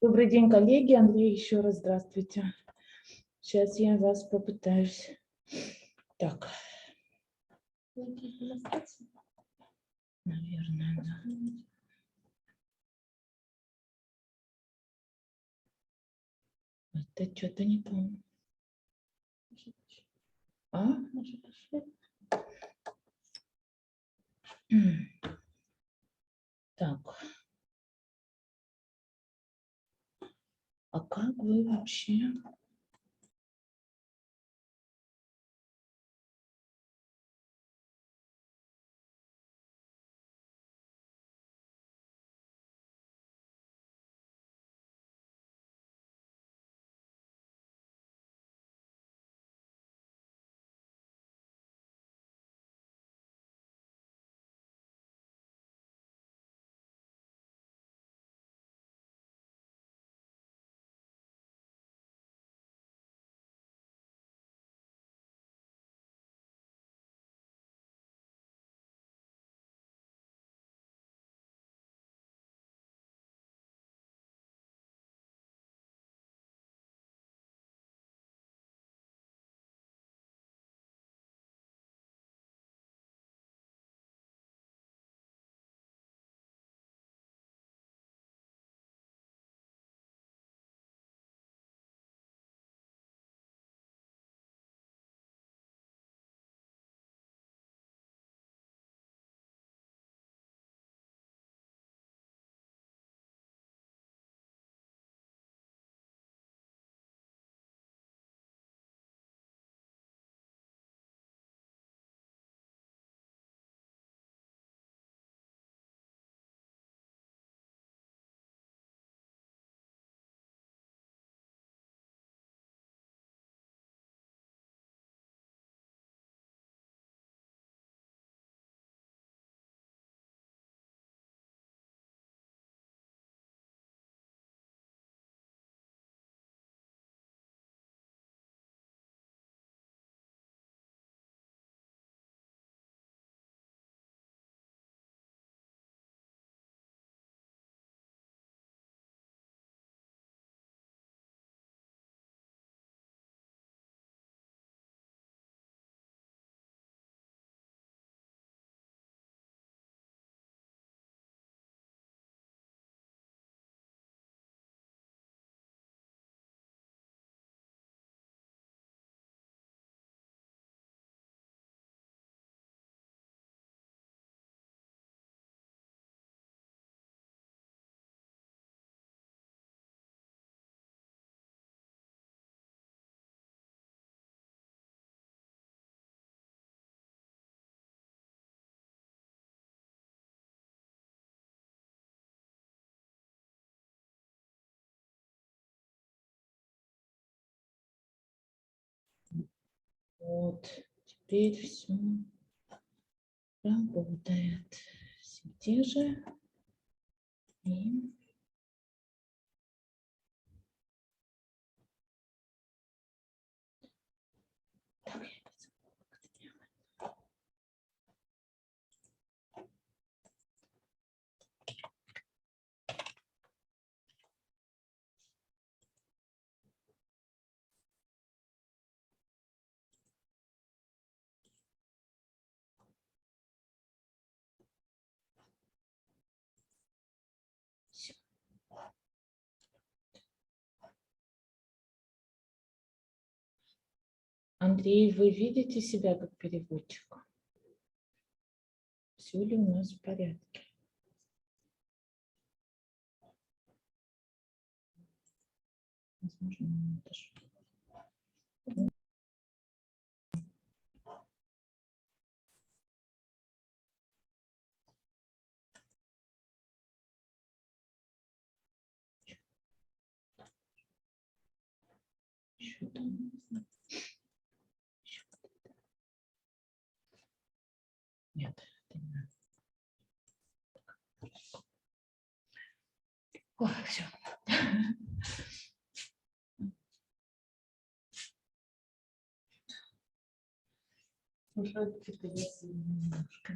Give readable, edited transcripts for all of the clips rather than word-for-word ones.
Добрый день, коллеги. Андрей, еще раз здравствуйте. Сейчас я вас попытаюсь. Так. Наверное, да. Это что-то не помню. А? Так. А как вы вообще? Вот, теперь все работает. Все те же. И... Так, всё. Андрей, вы видите себя как переводчик? Все ли у нас в порядке? Возможно, это же... Еще там... Нет, это не надо. Ой, все. Уже это я немножко.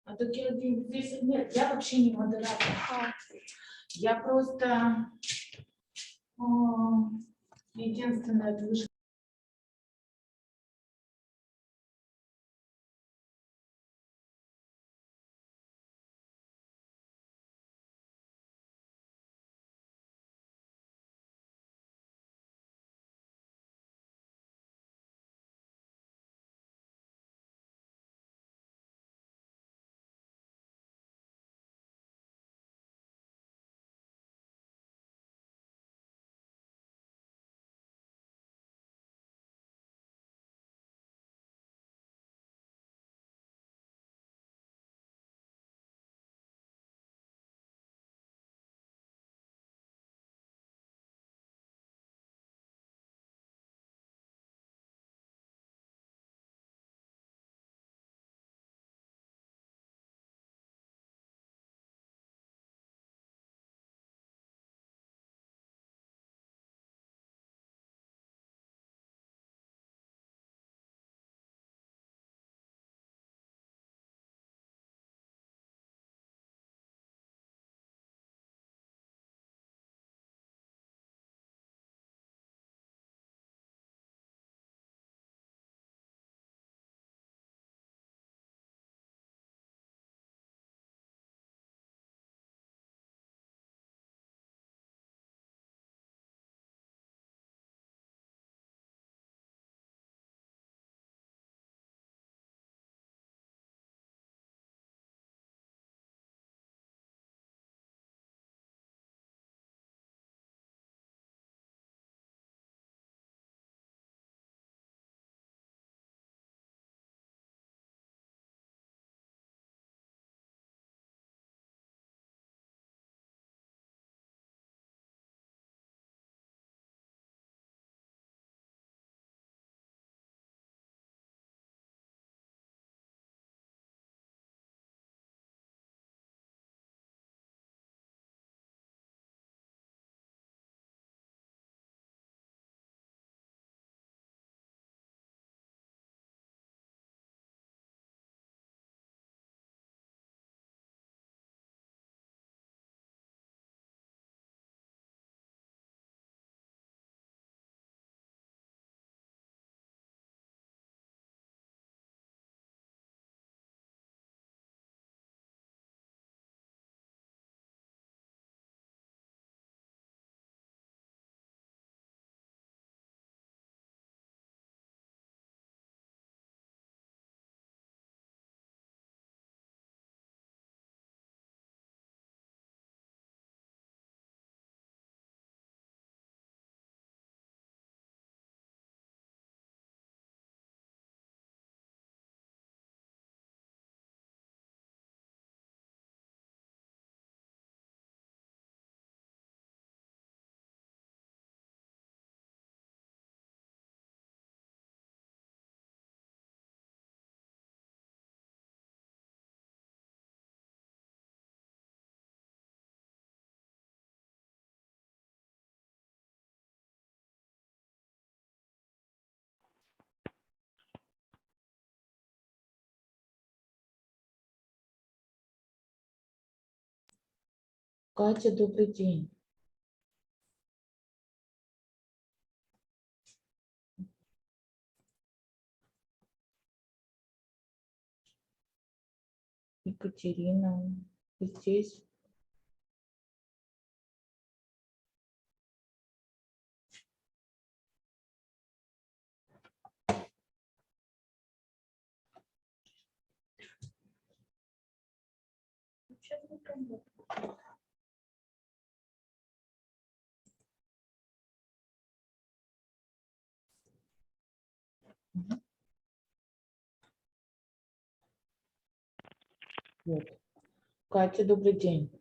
А так я здесь нет, я вообще не модератор. Я просто единственное, это выше. Катя, добрый день. Екатерина, вы здесь? Вот. Катя, добрый день.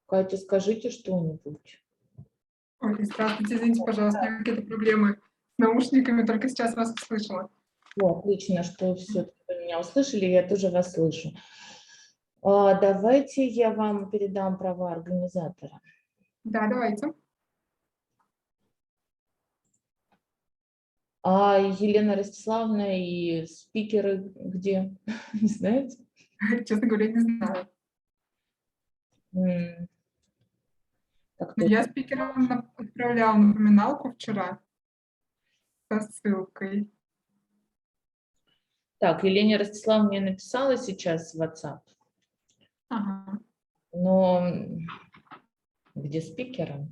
Катя, скажите что-нибудь. Ой, здравствуйте, извините, пожалуйста, у меня какие-то проблемы с наушниками, только сейчас вас услышала. Отлично, что все-таки вы меня услышали, я тоже вас слышу. Давайте я вам передам права организатора. Да, давайте. А Елена Ростиславовна и спикеры где? Не знаете? Честно говоря, не знаю. Так, Но я спикерам отправляла напоминалку вчера со ссылкой. так, Елене Ростиславовне мне написала сейчас в WhatsApp, Ага. но где спикеры?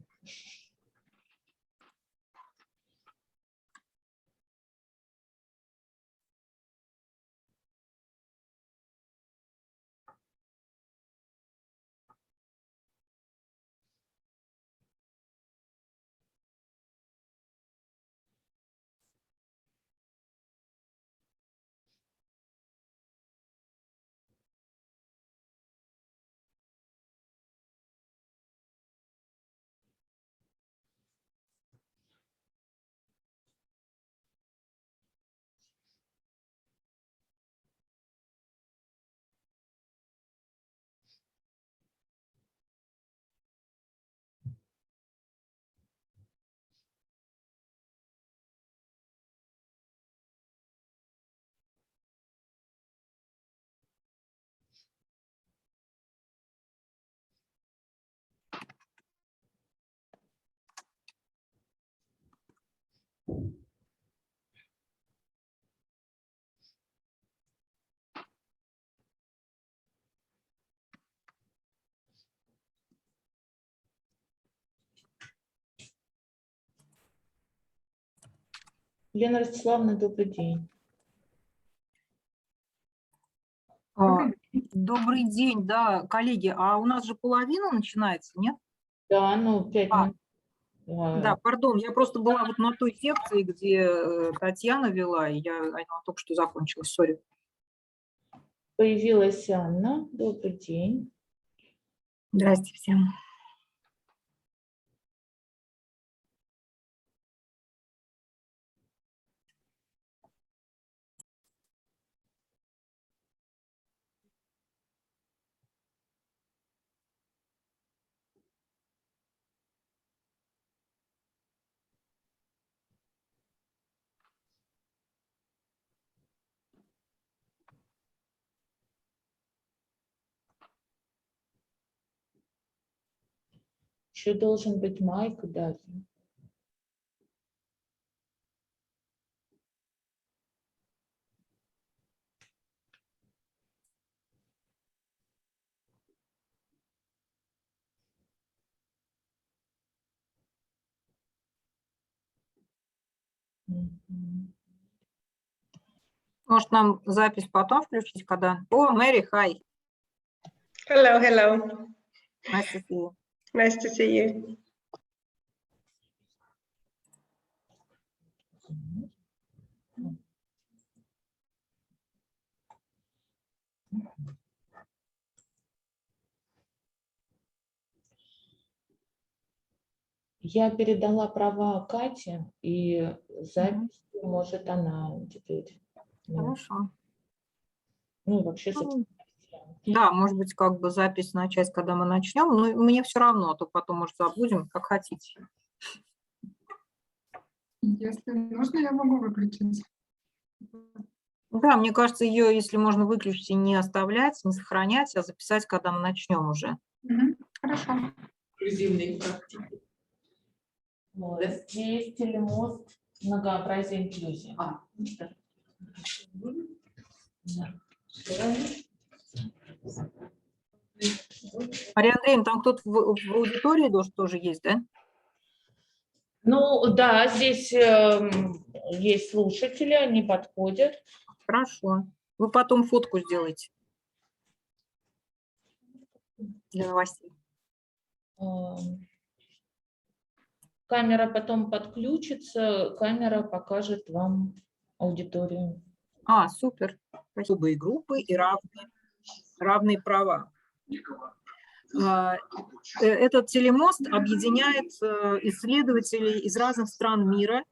Елена Ростиславовна, добрый день. Добрый день, да, коллеги. А у нас же половина начинается, нет? Да, ну 5 минут. Да, пардон, я просто была вот на той секции, где Татьяна вела, и она только что закончилась, сори. Появилась Анна. Добрый день. Здрасте всем. Еще должен быть майк даже. Может, нам запись потом включить, когда... О, Мэри, хай. Hello, hello. Nice to see you. Nice to see you. Я передала права Кате, и запись может она теперь. Хорошо. Ну, вообще, собственно, да, может быть, как бы запись начать, когда мы начнем, но мне все равно, а то потом, может, забудем, как хотите. Если нужно, я могу выключить. Да, мне кажется, ее, если можно выключить и не оставлять, не сохранять, а записать, когда мы начнем уже. Хорошо. Инклюзивные практики. вот. Здесь телемост, многообразие, инклюзии. Мария Андреевна, там кто-то в аудитории тоже есть, да? Ну, да, здесь есть слушатели, они подходят. Хорошо. Вы потом фотку сделаете для новостей. Камера потом подключится, камера покажет вам аудиторию. Супер. Особые группы и равные права. Этот телемост объединяет исследователей из разных стран мира,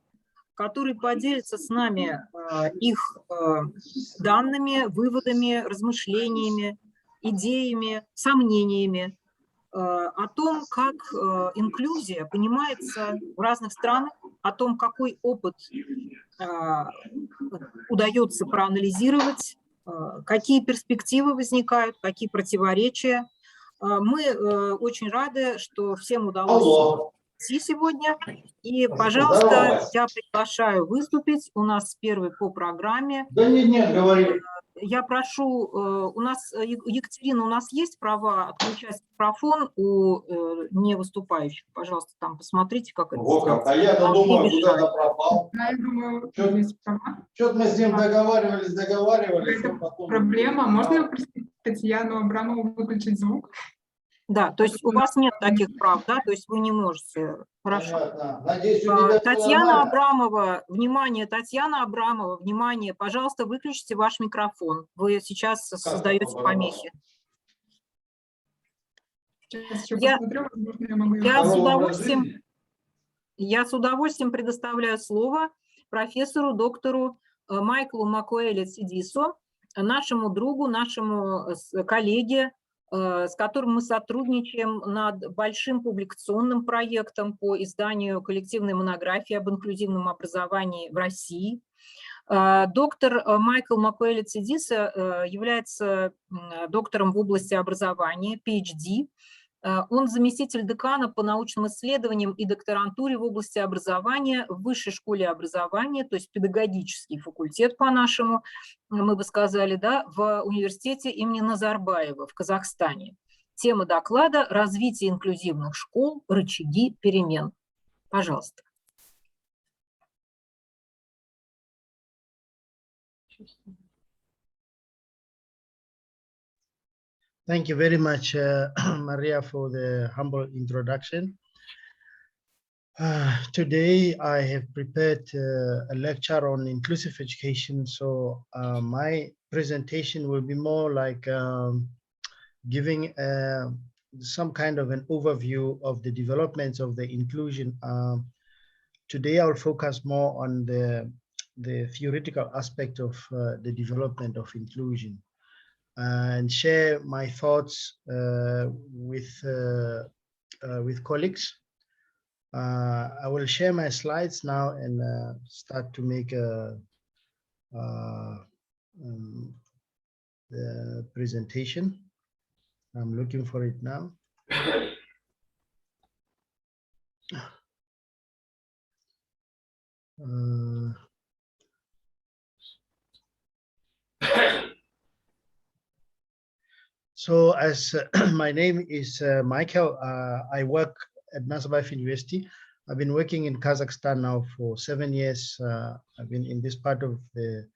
которые поделятся с нами их данными, выводами, размышлениями, идеями, сомнениями о том, как инклюзия понимается в разных странах, о том, какой опыт удается проанализировать, какие перспективы возникают, какие противоречия. Мы очень рады, что всем удалось прийти сегодня. И, пожалуйста, я приглашаю выступить. У нас первый по программе. Да нет, говори. Я прошу, у нас, Екатерина, у нас есть права отключать микрофон у не выступающих? Пожалуйста, там посмотрите, как это сделать. А я-то думаю, куда-то пропал. Да, я думаю, есть права. Что-то мы с ним договаривались, Это потом... проблема. Можно попросить Татьяну Абрамову выключить звук? Да, то есть у вас нет таких прав, да, то есть вы не можете. Хорошо. Понятно. Надеюсь, у тебя Татьяна нормально. Абрамова, внимание, Татьяна Абрамова, внимание, пожалуйста, выключите ваш микрофон. Вы сейчас создаете помехи. Сейчас еще посмотрю, возможно, я могу... Я с удовольствием предоставляю слово профессору, доктору Майклу Макуэле-Сидисо, нашему другу, нашему коллеге, с которым мы сотрудничаем над большим публикационным проектом по изданию коллективной монографии об инклюзивном образовании в России. Доктор Майкл Макуэле-Сидисо является доктором в области образования, PhD. Он заместитель декана по научным исследованиям и докторантуре в области образования в Высшей школе образования, то есть педагогический факультет по-нашему, мы бы сказали, да, в университете имени Назарбаева в Казахстане. Тема доклада – развитие инклюзивных школ, рычаги перемен. Пожалуйста. Thank you very much, Maria, for the humble introduction. Today, I have prepared a lecture on inclusive education. So my presentation will be more like giving some kind of an overview of the developments of the inclusion. Today, I will focus more on the theoretical aspect of the development of inclusion, and share my thoughts with colleagues. I will share my slides now and start to make the presentation. I'm looking for it now. So as my name is Michael, I work at Nazarbayev University. I've been working in Kazakhstan now for 7 years. I've been in this part of the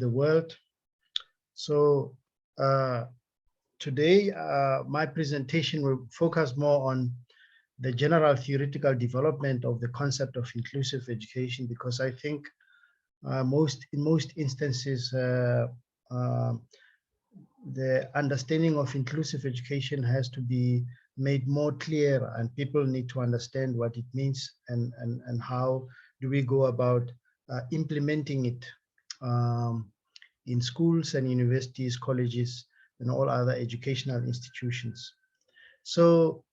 world. So today, my presentation will focus more on the general theoretical development of the concept of inclusive education, because I think in most instances, the understanding of inclusive education has to be made more clear, and people need to understand what it means and how do we go about implementing it in schools and universities, colleges, and all other educational institutions. So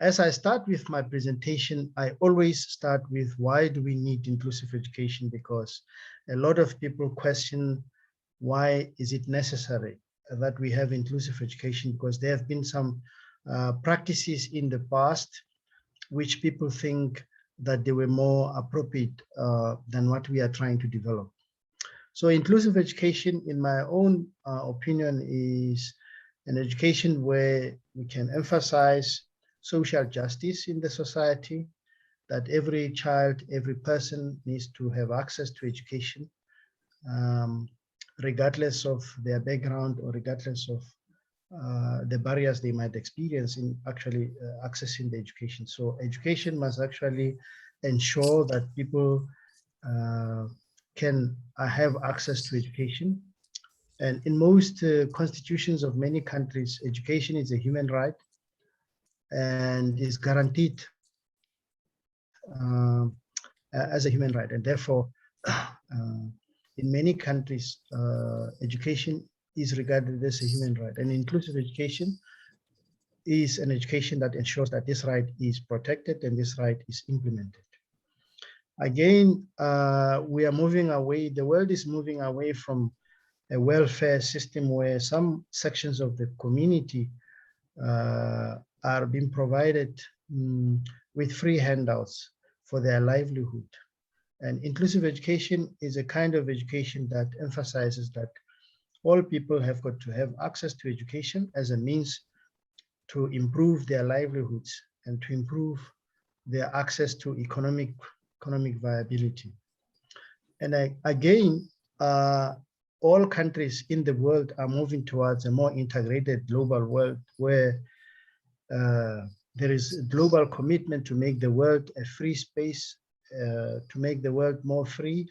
as I start with my presentation, I always start with why do we need inclusive education? Because a lot of people question why is it necessary that we have inclusive education, because there have been some practices in the past which people think that they were more appropriate than what we are trying to develop. So inclusive education, in my own opinion, is an education where we can emphasize social justice in the society, that every child, every person needs to have access to education, regardless of their background or regardless of the barriers they might experience in actually accessing the education. So education must actually ensure that people can have access to education And in most constitutions of many countries, education is a human right and is guaranteed as a human right. And therefore, in many countries, education is regarded as a human right. And inclusive education is an education that ensures that this right is protected and this right is implemented. Again, we are moving away, the world is moving away from a welfare system where some sections of the community are being provided with free handouts for their livelihood. And inclusive education is a kind of education that emphasizes that all people have got to have access to education as a means to improve their livelihoods and to improve their access to economic viability. And again, all countries in the world are moving towards a more integrated global world where there is a global commitment to make the world a free space, to make the world more free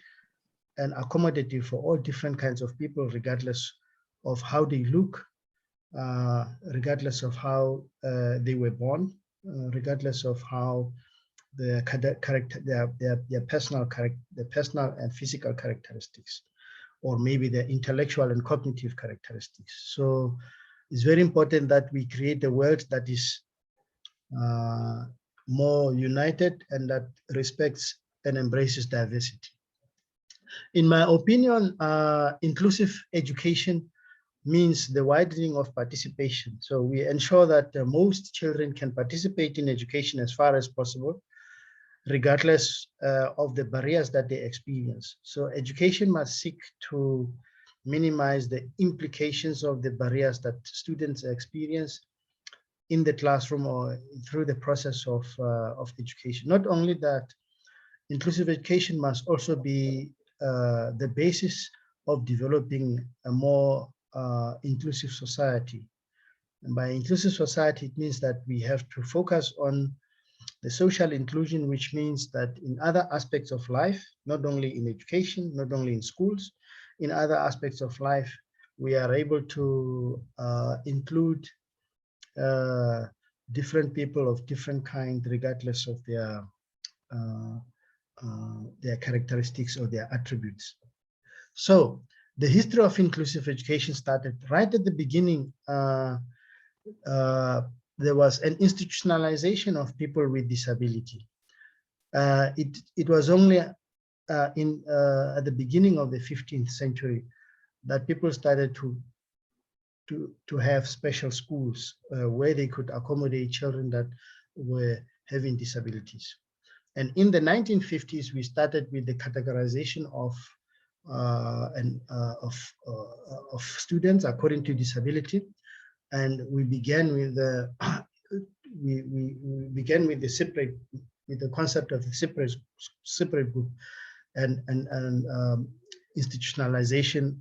and accommodative for all different kinds of people, regardless of how they look, regardless of how they were born, regardless of how their personal and physical characteristics, or maybe their intellectual and cognitive characteristics. So it's very important that we create a world that is more united and that respects and embraces diversity. In my opinion, inclusive education means the widening of participation. So we ensure that most children can participate in education as far as possible, regardless of the barriers that they experience. So education must seek to minimize the implications of the barriers that students experience in the classroom or through the process of education. Not only that, inclusive education must also be the basis of developing a more inclusive society. And by inclusive society, it means that we have to focus on the social inclusion, which means that in other aspects of life, not only in education, not only in schools, in other aspects of life, we are able to include different people of different kind, regardless of their characteristics or their attributes. So the history of inclusive education started right at the beginning. There was an institutionalization of people with disability. It was only at the beginning of the 15th century that people started to have special schools where they could accommodate children that were having disabilities. And in the 1950s, we started with the categorization of students according to disability, and we began with the the concept of the separate group and institutionalization.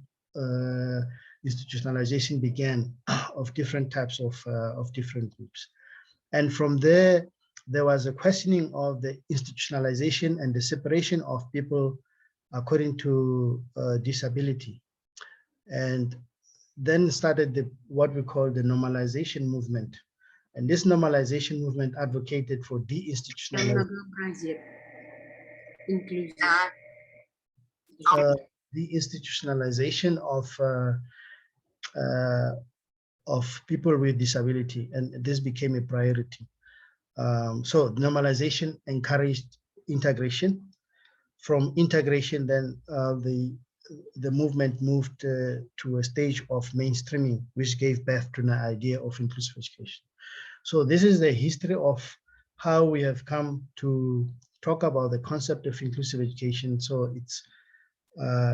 Institutionalization began of different types of different groups, and from there was a questioning of the institutionalization and the separation of people according to disability, and then started what we call the normalization movement. And this normalization movement advocated for deinstitutionalization. Deinstitutionalization of people with disability, and this became a priority. So normalization encouraged integration. From integration, then the movement moved to a stage of mainstreaming, which gave birth to the idea of inclusive education. So this is the history of how we have come to talk about the concept of inclusive education. So it's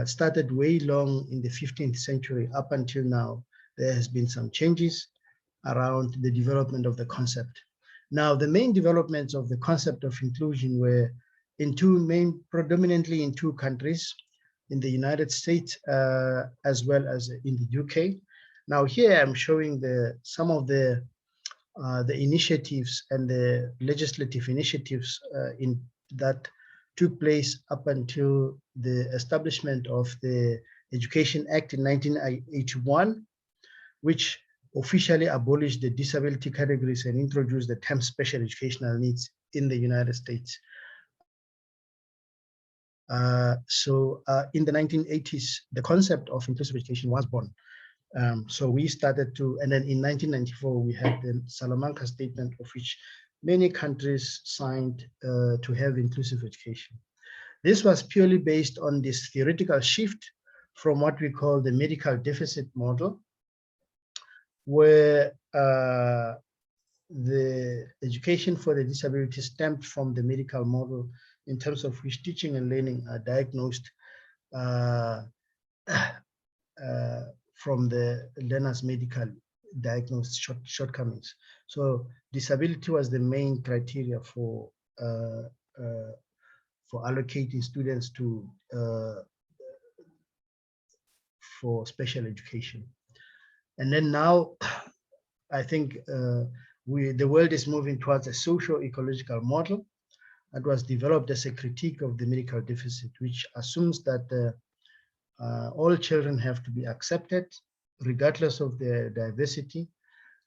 started way long in the 15th century up until now. There has been some changes around the development of the concept. Now, the main developments of the concept of inclusion were predominantly in two countries, in the United States as well as in the UK. Now here I'm showing some of the initiatives and the legislative initiatives that took place up until the establishment of the Education Act in 1981, which officially abolished the disability categories and introduced the term special educational needs in the United States. In the 1980s, the concept of inclusive education was born. So we started to, and then in 1994, we had the Salamanca Statement, of which many countries signed to have inclusive education. This was purely based on this theoretical shift from what we call the medical deficit model, where the education for the disability stemmed from the medical model, in terms of which teaching and learning are diagnosed from the learner's medical diagnosed shortcomings. So disability was the main criteria for allocating students to for special education. And then now, I think the world is moving towards a socio-ecological model that was developed as a critique of the medical deficit, which assumes that all children have to be accepted, regardless of their diversity,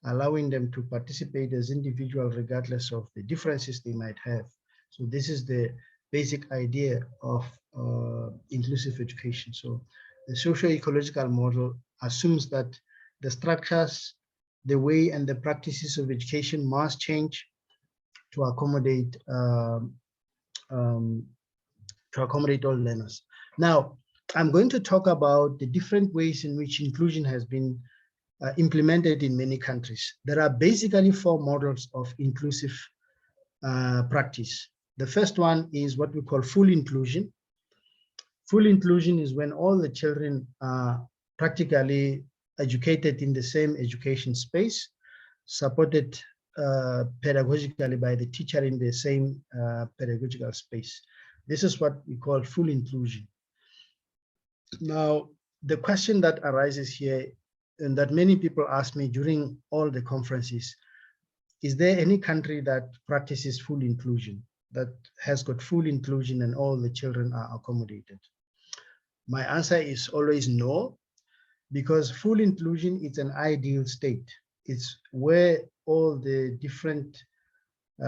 allowing them to participate as individuals, regardless of the differences they might have. So this is the basic idea of inclusive education. So the socio-ecological model assumes that the structures, the way and the practices of education must change to accommodate all learners. Now, I'm going to talk about the different ways in which inclusion has been implemented in many countries. There are basically 4 models of inclusive practice. The first one is what we call full inclusion. Full inclusion is when all the children are practically educated in the same education space, supported pedagogically by the teacher in the same pedagogical space. This is what we call full inclusion. Now, the question that arises here, and that many people ask me during all the conferences, is there any country that practices full inclusion, that has got full inclusion and all the children are accommodated? My answer is always no, because full inclusion is an ideal state. It's where all the different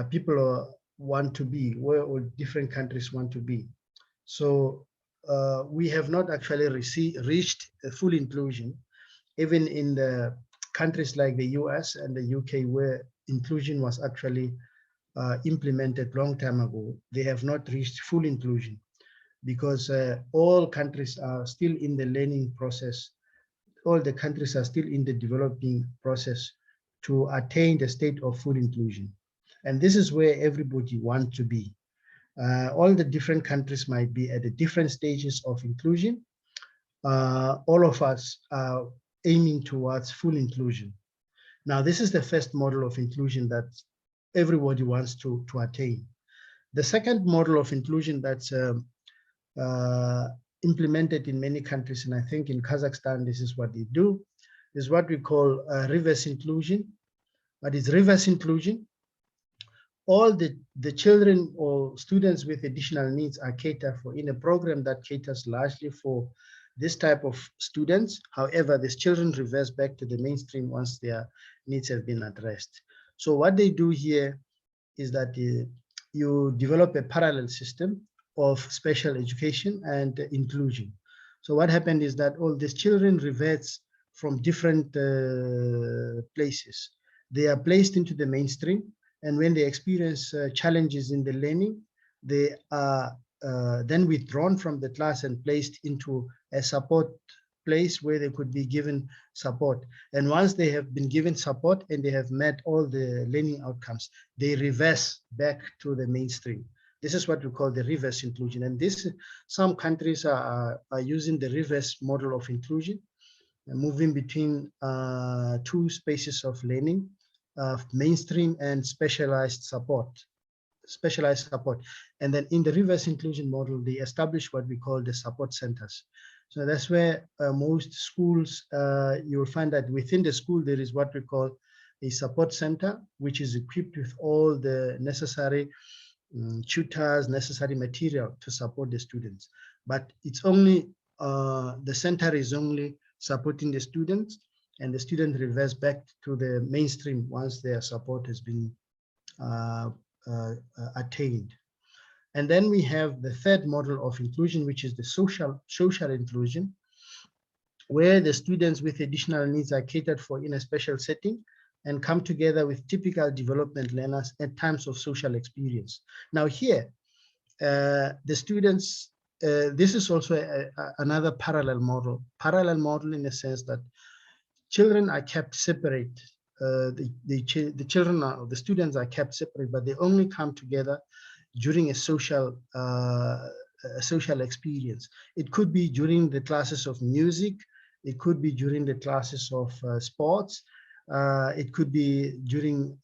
people want to be, where all different countries want to be. So we have not actually reached a full inclusion, even in the countries like the US and the UK, where inclusion was actually implemented long time ago. They have not reached full inclusion because all countries are still in the learning process. All the countries are still in the developing process to attain the state of full inclusion. And this is where everybody wants to be. All the different countries might be at the different stages of inclusion. All of us are aiming towards full inclusion. Now, this is the first model of inclusion that everybody wants to attain. The second model of inclusion that's implemented in many countries, and I think in Kazakhstan, this is what they do, is what we call reverse inclusion. But it's reverse inclusion. All the children or students with additional needs are catered for in a program that caters largely for this type of students. However, these children reverse back to the mainstream once their needs have been addressed. So what they do here is that you develop a parallel system of special education and inclusion. So what happened is that all these children reverts from different places. They are placed into the mainstream, and when they experience challenges in the learning, they are then withdrawn from the class and placed into a support place where they could be given support. And once they have been given support and they have met all the learning outcomes, they reverse back to the mainstream. This is what we call the reverse inclusion. And this, some countries are using the reverse model of inclusion, moving between 2 spaces of learning, mainstream and specialized support. And then in the reverse inclusion model, they establish what we call the support centers. So that's where most schools, you will find that within the school, there is what we call a support center, which is equipped with all the necessary tutors, necessary material to support the students. But it's only the center is only supporting the students, and the student reverts back to the mainstream once their support has been attained. And then we have the third model of inclusion, which is the social inclusion, where the students with additional needs are catered for in a special setting and come together with typical development learners at times of social experience. Now here, the students, this is also another parallel model in the sense that children are kept separate. The students are kept separate, but they only come together during a social experience. It could be during the classes of music. It could be during the classes of sports. It could be during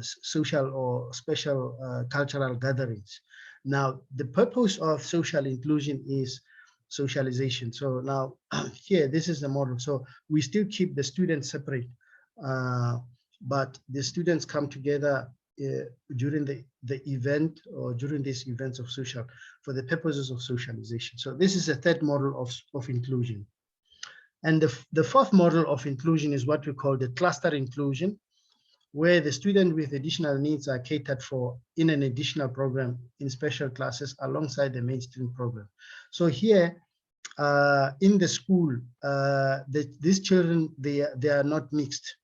social or special cultural gatherings. Now, the purpose of social inclusion is socialization. So now here, this is the model. So we still keep the students separate, but the students come together during the event or during these events of social for the purposes of socialization. So this is a third model of inclusion. And the fourth model of inclusion is what we call the cluster inclusion, where the student with additional needs are catered for in an additional program in special classes alongside the mainstream program. So here in the school, these children, they are not mixed.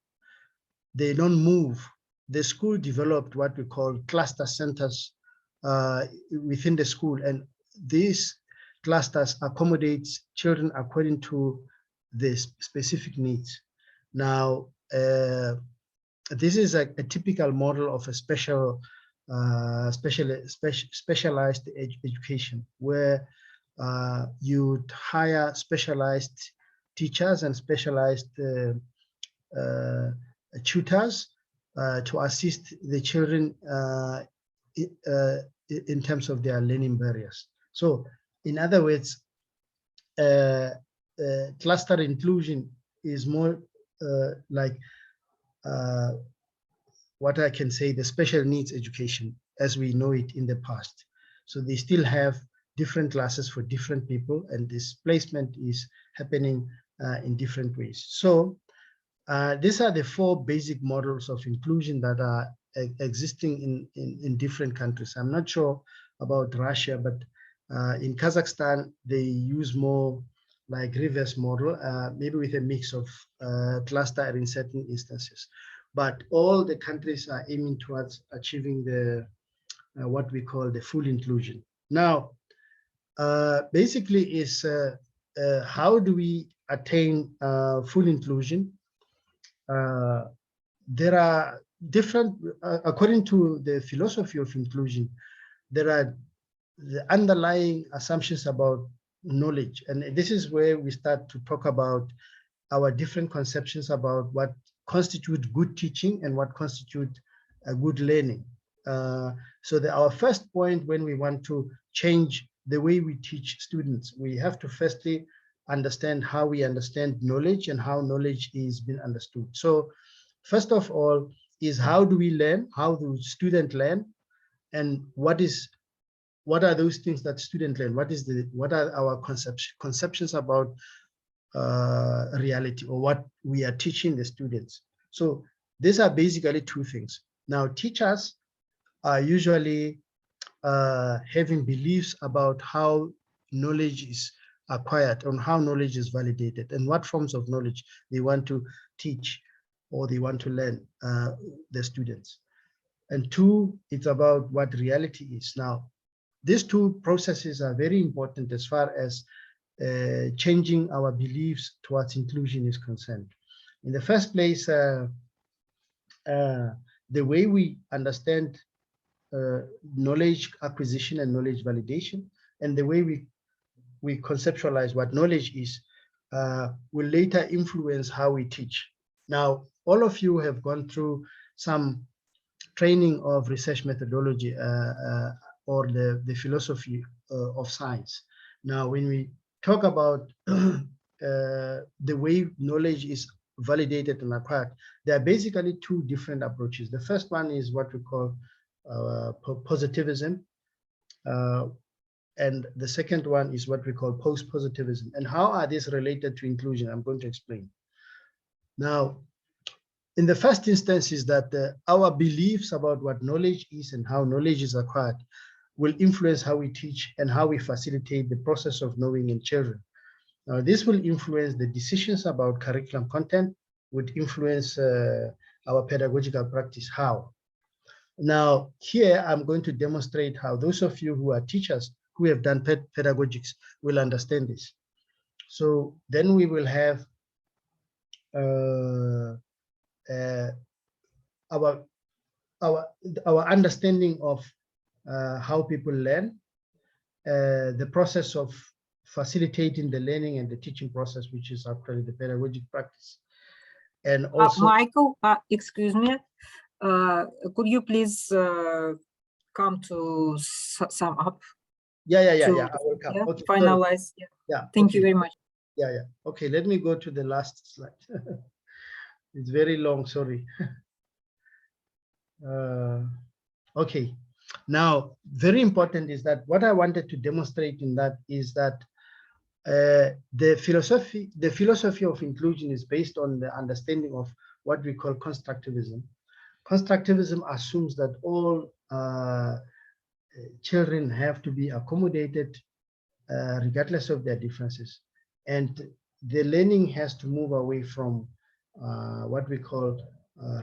They don't move. The school developed what we call cluster centers within the school, and these clusters accommodate children according to the specific needs. Now, this is a typical model of a specialized education, where you hire specialized teachers and specialized tutors to assist the children in terms of their learning barriers. So, in other words, cluster inclusion is more like what I can say, the special needs education as we know it in the past. So they still have different classes for different people, and this placement is happening in different ways. So these are the four basic models of inclusion that are existing in different countries. I'm not sure about Russia, but in Kazakhstan, they use more like reverse model, maybe with a mix of cluster in certain instances. But all the countries are aiming towards achieving the what we call the full inclusion. Now, basically is how do we attain full inclusion? There are different, according to the philosophy of inclusion, there are the underlying assumptions about knowledge. And this is where we start to talk about our different conceptions about what constitute good teaching and what constitute a good learning. So our first point when we want to change the way we teach students, we have to firstly understand how we understand knowledge and how knowledge is being understood. So first of all is how do we learn? How do students learn? And what are those things that students learn? What are our conceptions about reality, or what we are teaching the students? So these are basically two things. Now, teachers are usually having beliefs about how knowledge is acquired, on how knowledge is validated, and what forms of knowledge they want to teach or they want to learn the students. And two, it's about what reality is. Now, these two processes are very important as far as changing our beliefs towards inclusion is concerned. In the first place, the way we understand knowledge acquisition and knowledge validation, and the way we conceptualize what knowledge is, will later influence how we teach. Now, all of you have gone through some training of research methodology or the philosophy of science. Now, when we talk about the way knowledge is validated and acquired, there are basically two different approaches. The first one is what we call positivism, And the second one is what we call post-positivism. And how are these related to inclusion? I'm going to explain. Now, in the first instance is that our beliefs about what knowledge is and how knowledge is acquired will influence how we teach and how we facilitate the process of knowing in children. Now, this will influence the decisions about curriculum content, would influence our pedagogical practice. How? Now, here I'm going to demonstrate how those of you who are teachers who have done pedagogics will understand this. So then we will have our understanding of how people learn, the process of facilitating the learning and the teaching process, which is actually the pedagogic practice. And also, Michael, excuse me, could you please come to sum up? Yeah. I will come. Yeah, Okay, finalize. yeah. Thank okay. you very much. Yeah. Okay, let me go to the last slide. It's very long, sorry. Okay, now very important is that what I wanted to demonstrate in that is that the philosophy of inclusion is based on the understanding of what we call constructivism. Constructivism assumes that all children have to be accommodated regardless of their differences, and the learning has to move away from what we call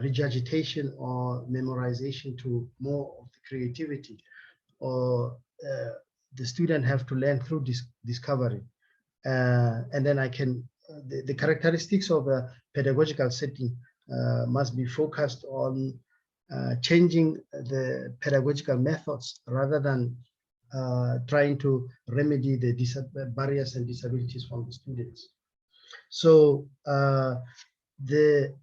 regurgitation or memorization to more of the creativity, or the student have to learn through discovery. And then the characteristics of a pedagogical setting must be focused on changing the pedagogical methods rather than trying to remedy the barriers and disabilities from the students. So the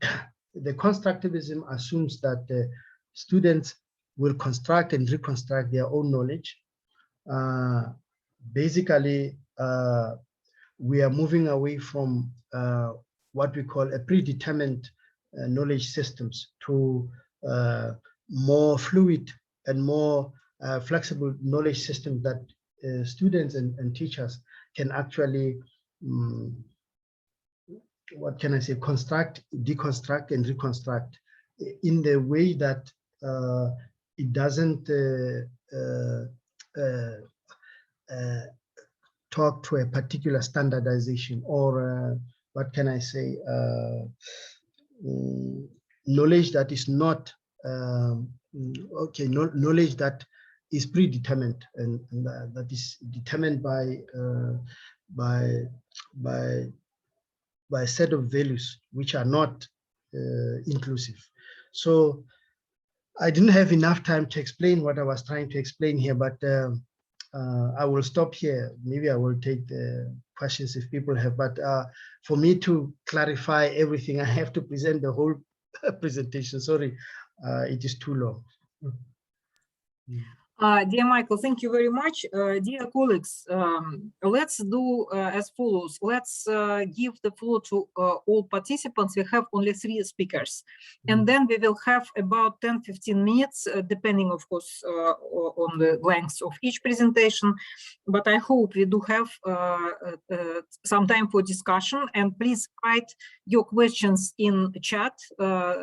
constructivism assumes that the students will construct and reconstruct their own knowledge. Basically, we are moving away from what we call a predetermined knowledge systems to more fluid and more flexible knowledge systems that students and teachers can actually, what can I say, construct, deconstruct, and reconstruct in the way that it doesn't talk to a particular standardization or what can I say, knowledge that is not knowledge that is predetermined and that is determined by a set of values which are not inclusive. So I didn't have enough time to explain what I was trying to explain here, but I will stop here. Maybe I will take the questions if people have, but for me to clarify everything, I have to present the whole presentation. Sorry, it is too long. Dear Michael, thank you very much. Dear colleagues, let's do as follows. Let's give the floor to all participants. We have only 3 speakers. And then we will have about 10-15 minutes, depending, of course, on the length of each presentation. But I hope we do have some time for discussion. And please write your questions in chat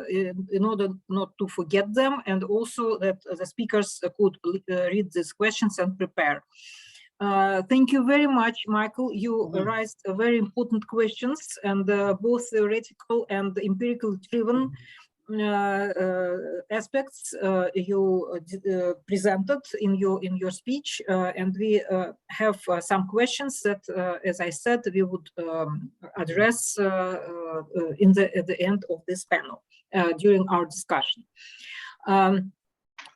in order not to forget them, and also that the speakers could read these questions and prepare. Thank you very much, Michael. You raised very important questions, and both theoretical and empirical driven aspects you presented in your speech, and we have some questions that, as I said, we would address at the end of this panel during our discussion.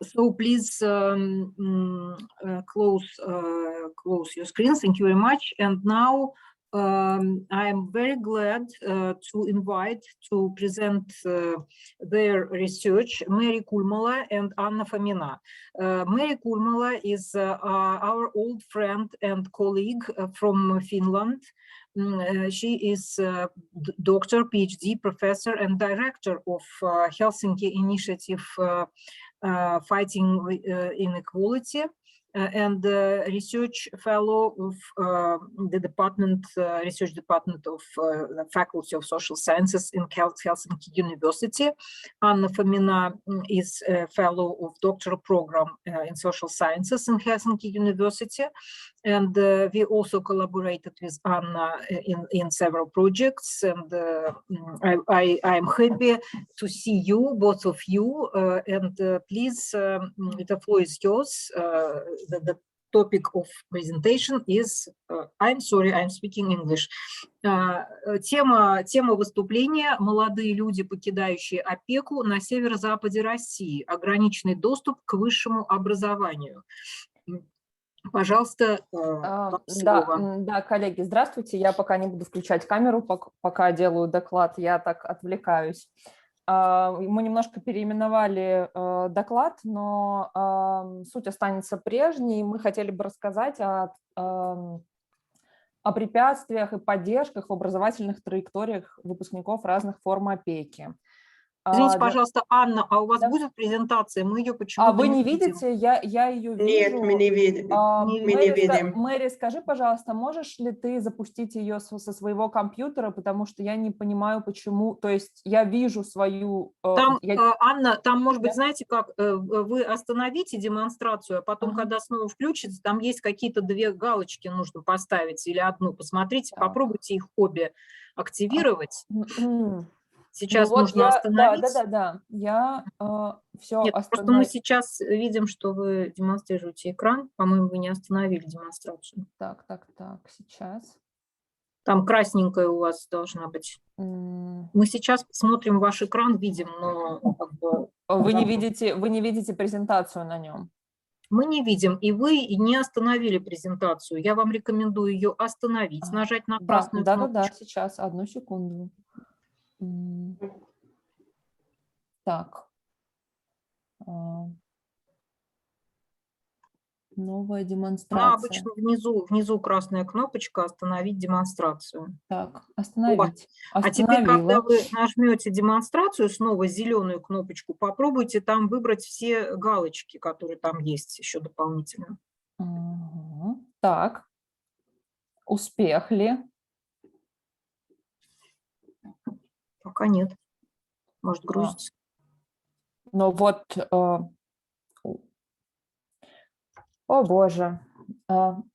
So please close your screens. Thank you very much. And now I am very glad to invite to present their research Mary Kulmala and Anna Fomina. Mary Kulmala is our old friend and colleague from Finland. She is a doctor, PhD, professor, and director of Helsinki Initiative Fighting Inequality. and research fellow of the research department of the Faculty of Social Sciences in Helsinki University. Anna Fomina is a fellow of doctoral program in social sciences in Helsinki University. And we also collaborated with Anna in several projects. And I am happy to see you, both of you. And please, the floor is yours. The topic of presentation is, I'm sorry, I'm speaking English. Тема выступления «Молодые люди, покидающие опеку на северо-западе России. Ограниченный доступ к высшему образованию». Пожалуйста, да, коллеги, здравствуйте. Я пока не буду включать камеру, пока делаю доклад, я так отвлекаюсь. Мы немножко переименовали доклад, но суть останется прежней. Мы хотели бы рассказать о препятствиях и поддержках в образовательных траекториях выпускников разных форм опеки. Извините, пожалуйста, Анна, а у вас будет презентация? Мы ее почему-то вы не видите? Я ее вижу. Нет, мы не видим. Мэри, скажи, пожалуйста, можешь ли ты запустить ее со своего компьютера, потому что я не понимаю, почему. То есть я вижу свою... Анна, там, может быть, знаете как, вы остановите демонстрацию, а потом, когда снова включится, там есть какие-то две галочки нужно поставить или одну. Посмотрите, попробуйте их обе активировать. Сейчас нужно остановить. Да. Я все Нет, просто мы сейчас видим, что вы демонстрируете экран. По-моему, вы не остановили демонстрацию. Так, сейчас. Там красненькая у вас должна быть. Мы сейчас смотрим ваш экран, видим, но... Как бы, вы не видите презентацию на нем? Мы не видим, и вы не остановили презентацию. Я вам рекомендую ее остановить, нажать на красную кнопочку. Да, сейчас, одну секунду. Так. Новая демонстрация. Обычно внизу красная кнопочка «Остановить демонстрацию». Так, остановить. А теперь, когда вы нажмете демонстрацию, снова зеленую кнопочку, попробуйте там выбрать все галочки, которые там есть еще дополнительно. Так. Успех ли? Пока нет. Может, грузится. Но вот... О, боже.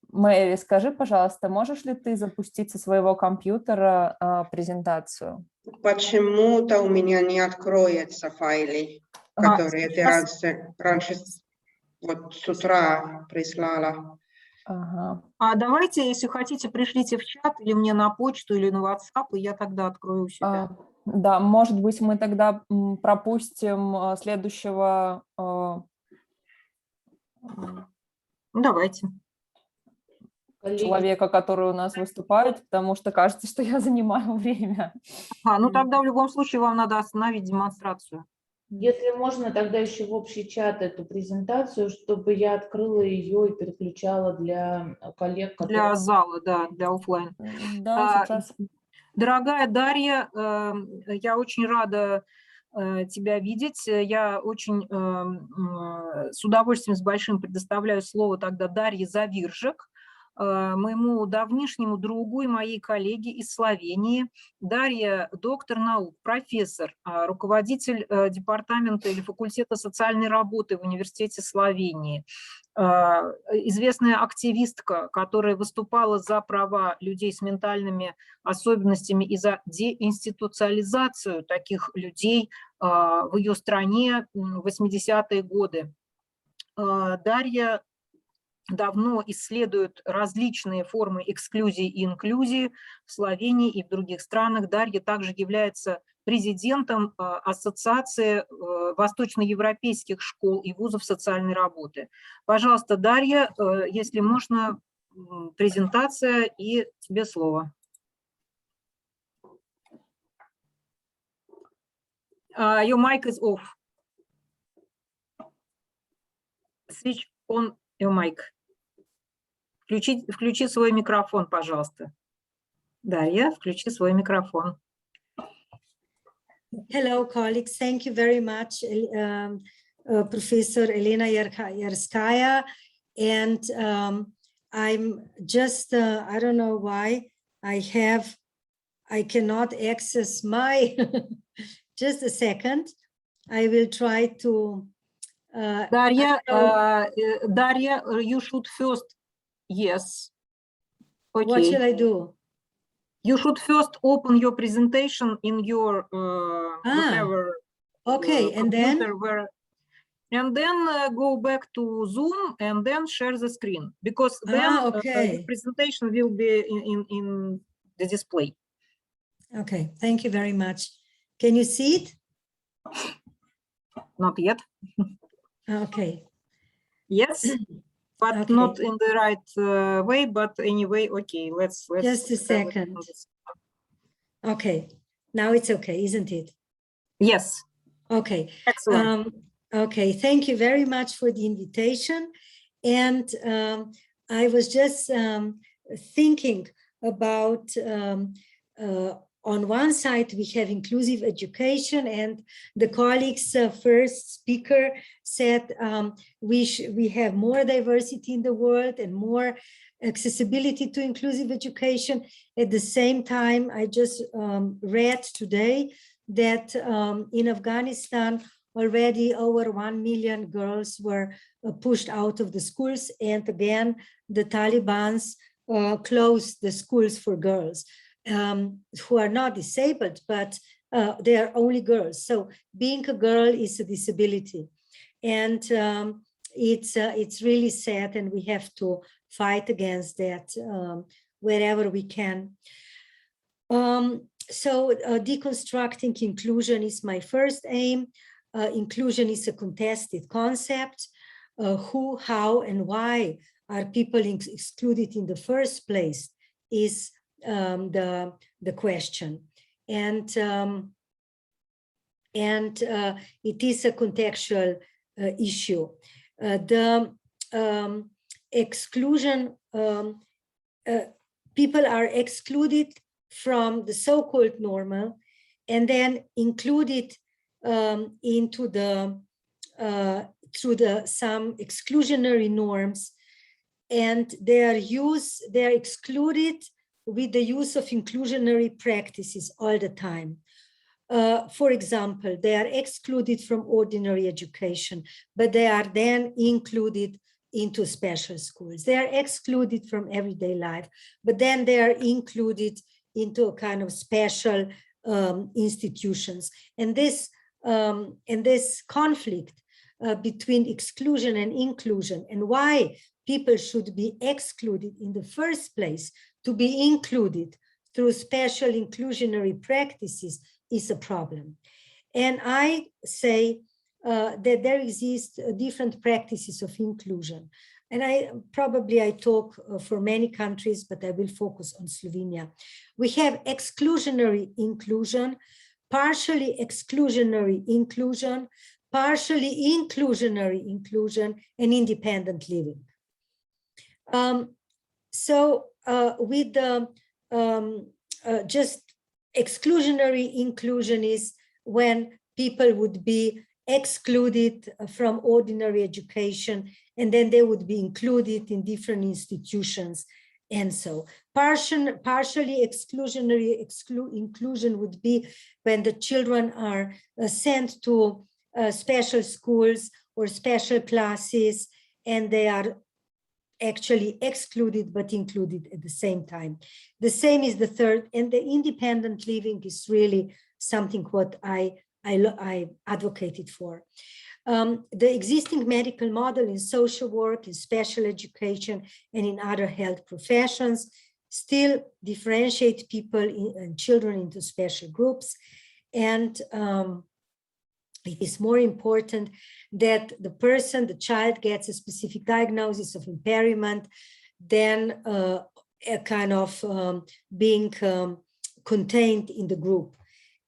Мэри, скажи, пожалуйста, можешь ли ты запустить со своего компьютера презентацию? Почему-то у меня не откроется файлы, которые ты раньше вот с утра прислала. А давайте, если хотите, пришлите в чат или мне на почту, или на WhatsApp, и я тогда открою у себя. Да, может быть, мы тогда пропустим следующего... Давайте. Человека, который у нас выступает, потому что кажется, что я занимаю время. Ну тогда в любом случае вам надо остановить демонстрацию. Если можно, тогда еще в общий чат эту презентацию, чтобы я открыла ее и переключала для коллег. Для зала, да, для офлайн. Да, сейчас. Дорогая Дарья, я очень рада тебя видеть. Я очень с удовольствием, с большим предоставляю слово тогда Дарье Завиржик, моему давнишнему другу и моей коллеге из Словении. Дарья – доктор наук, профессор, руководитель департамента или факультета социальной работы в Университете Словении, известная активистка, которая выступала за права людей с ментальными особенностями и за деинституционализацию таких людей в ее стране в 80-е годы. Дарья давно исследует различные формы эксклюзии и инклюзии в Словении и в других странах. Дарья также является президентом Ассоциации восточноевропейских школ и вузов социальной работы. Пожалуйста, Дарья, если можно, презентация, и тебе слово. Your mic is off. Switch on your mic. Включи свой микрофон, пожалуйста. Дарья, включи свой микрофон. Hello, colleagues. Thank you very much, Professor Елена Ярская. And I'm just, I don't know why I cannot access my, just a second. I will try to. Daria, Daria, you should first, yes. Okay. What should I do? You should first open your presentation in your whatever. Okay, and then? And then go back to Zoom and then share the screen, because then the presentation will be in the display. Okay, thank you very much. Can you see it? Not yet. Okay. Yes, but okay. not in the right way, but anyway, okay, let's just a second. Okay, now it's okay, isn't it? Yes. Okay. Excellent. Okay, thank you very much for the invitation. And I was just thinking about, on one side, we have inclusive education, and the colleagues' first speaker said we have more diversity in the world and more accessibility to inclusive education. At the same time, I just read today that in Afghanistan, already over 1 million girls were pushed out of the schools. And again, the Taliban closed the schools for girls who are not disabled, but they are only girls. So being a girl is a disability. And it's really sad, and we have to fight against that wherever we can. So deconstructing inclusion is my first aim. Inclusion is a contested concept. Who, how, and why are people excluded in the first place is the question. And it is a contextual issue. The exclusion, people are excluded from the so-called normal and then included into the through some exclusionary norms, and they're excluded with the use of inclusionary practices all the time. For example, they are excluded from ordinary education, but they are then included into special schools. They are excluded from everyday life, but then they are included into a kind of special institutions. And this conflict between exclusion and inclusion, and why people should be excluded in the first place to be included through special inclusionary practices, is a problem. And I say that there exist different practices of inclusion. And I talk for many countries, but I will focus on Slovenia. We have exclusionary inclusion, partially exclusionary inclusion, partially inclusionary inclusion, and independent living. With the just exclusionary inclusion is when people would be excluded from ordinary education, and then they would be included in different institutions. And so partially exclusionary inclusion would be when the children are sent to special schools or special classes, and they are actually excluded but included at the same time. The same is the third, and the independent living is really something what I advocated for. The existing medical model in social work, in special education, and in other health professions still differentiate people and children into special groups. And it is more important that the child gets a specific diagnosis of impairment than a kind of being contained in the group.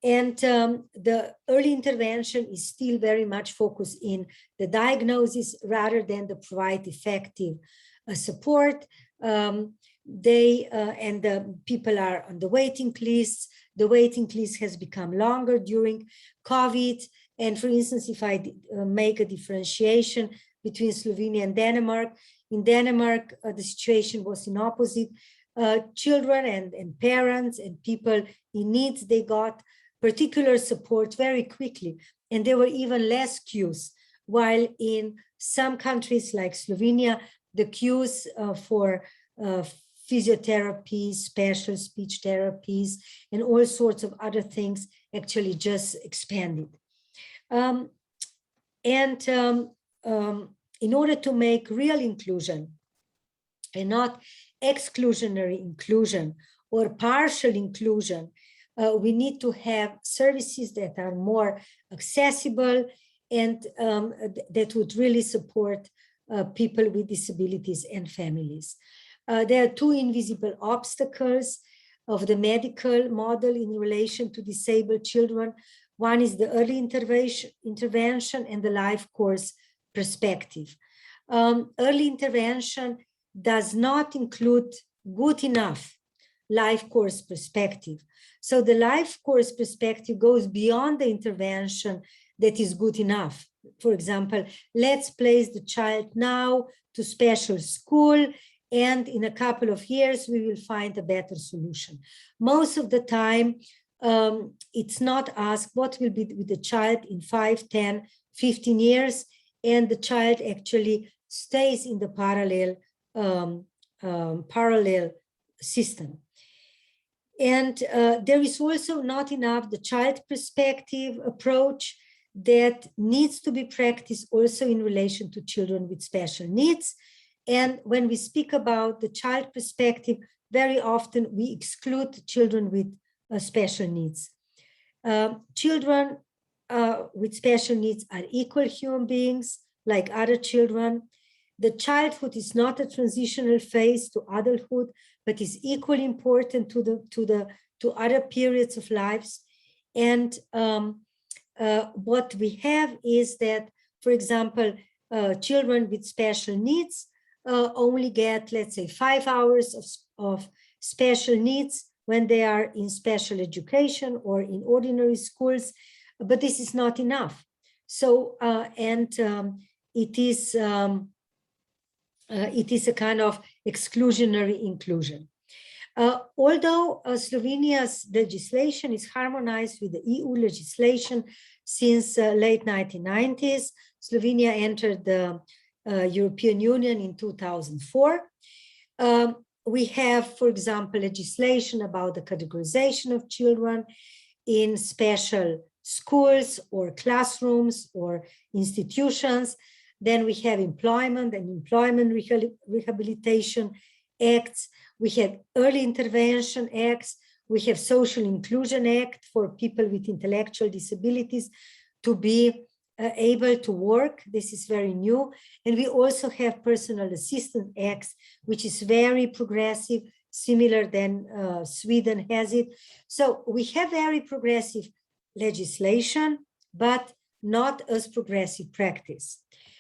And the early intervention is still very much focused in the diagnosis rather than the provide effective support. And the people are on the waiting lists. The waiting list has become longer during COVID. And for instance, if I make a differentiation between Slovenia and Denmark. In Denmark, the situation was in opposite. Children and parents and people in needs, they got particular support very quickly, and there were even less queues, while in some countries like Slovenia, the queues for physiotherapy, special speech therapies, and all sorts of other things actually just expanded. In order to make real inclusion and not exclusionary inclusion or partial inclusion, we need to have services that are more accessible and that would really support people with disabilities and families. There are two invisible obstacles of the medical model in relation to disabled children. One is the early intervention and the life course perspective. Early intervention does not include good enough life course perspective. So the life course perspective goes beyond the intervention that is good enough. For example, let's place the child now to special school, and in a couple of years, we will find a better solution. Most of the time, it's not asked what will be with the child in 5, 10, 15 years, and the child actually stays in the parallel system. And there is also not enough the child perspective approach that needs to be practiced also in relation to children with special needs. And when we speak about the child perspective, very often we exclude children with special needs. Children with special needs are equal human beings like other children. The childhood is not a transitional phase to adulthood, but is equally important to other periods of lives. And what we have is that, for example, children with special needs only get, let's say, 5 hours of special needs when they are in special education or in ordinary schools, but this is not enough. So, it is a kind of exclusionary inclusion. Although Slovenia's legislation is harmonized with the EU legislation since late 1990s, Slovenia entered the European Union in 2004. We have, for example, legislation about the categorization of children in special schools or classrooms or institutions. Then we have employment and employment rehabilitation acts. We have early intervention acts. We have social inclusion act for people with intellectual disabilities to be able to work. This is very new. And we also have personal assistance acts, which is very progressive, similar than Sweden has it. So we have very progressive legislation, but not as progressive practice.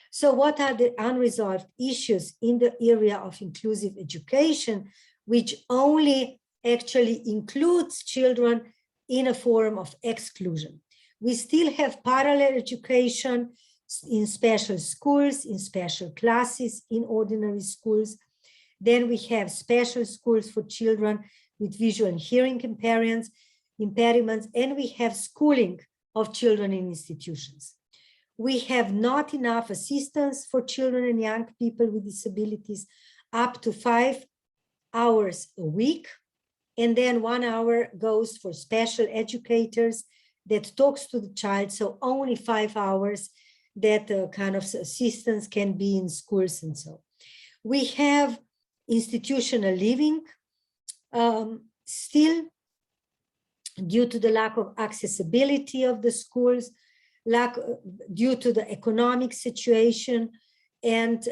So what are the unresolved issues in the area of inclusive education, which only actually includes children in a form of exclusion? We still have parallel education in special schools, in special classes, in ordinary schools. Then we have special schools for children with visual and hearing impairments, and we have schooling of children in institutions. We have not enough assistance for children and young people with disabilities, up to 5 hours a week. And then 1 hour goes for special educators that talks to the child. So only 5 hours that kind of assistance can be in schools and so. We have institutional living still due to the lack of accessibility of the schools, due to the economic situation and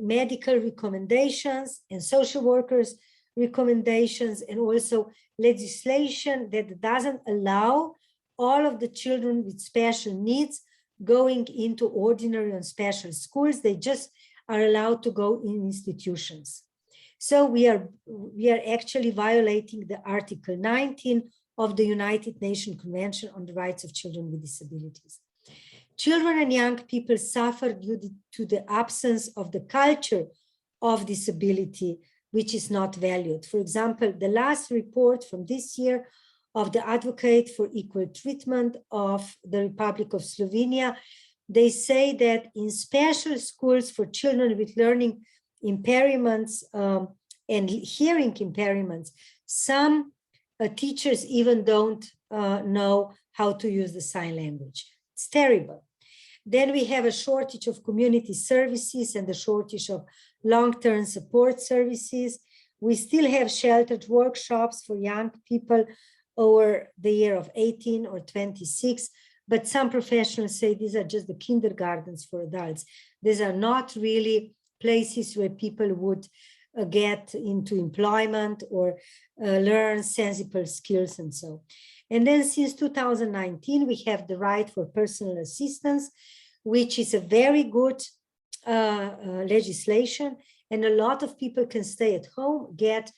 medical recommendations and social workers recommendations, and also legislation that doesn't allow all of the children with special needs going into ordinary and special schools. They just are allowed to go in institutions. So we are actually violating the Article 19 of the United Nations Convention on the Rights of Children with Disabilities. Children and young people suffer due to the absence of the culture of disability, which is not valued. For example, the last report from this year of the Advocate for Equal Treatment of the Republic of Slovenia, they say that in special schools for children with learning impairments and hearing impairments, some teachers even don't know how to use the sign language. It's terrible. Then we have a shortage of community services and a shortage of long-term support services. We still have sheltered workshops for young people over the year of 18 or 26, but some professionals say these are just the kindergartens for adults. These are not really places where people would get into employment or learn sensible skills and so. And then since 2019, we have the right for personal assistance, which is a very good legislation. And a lot of people can stay at home, get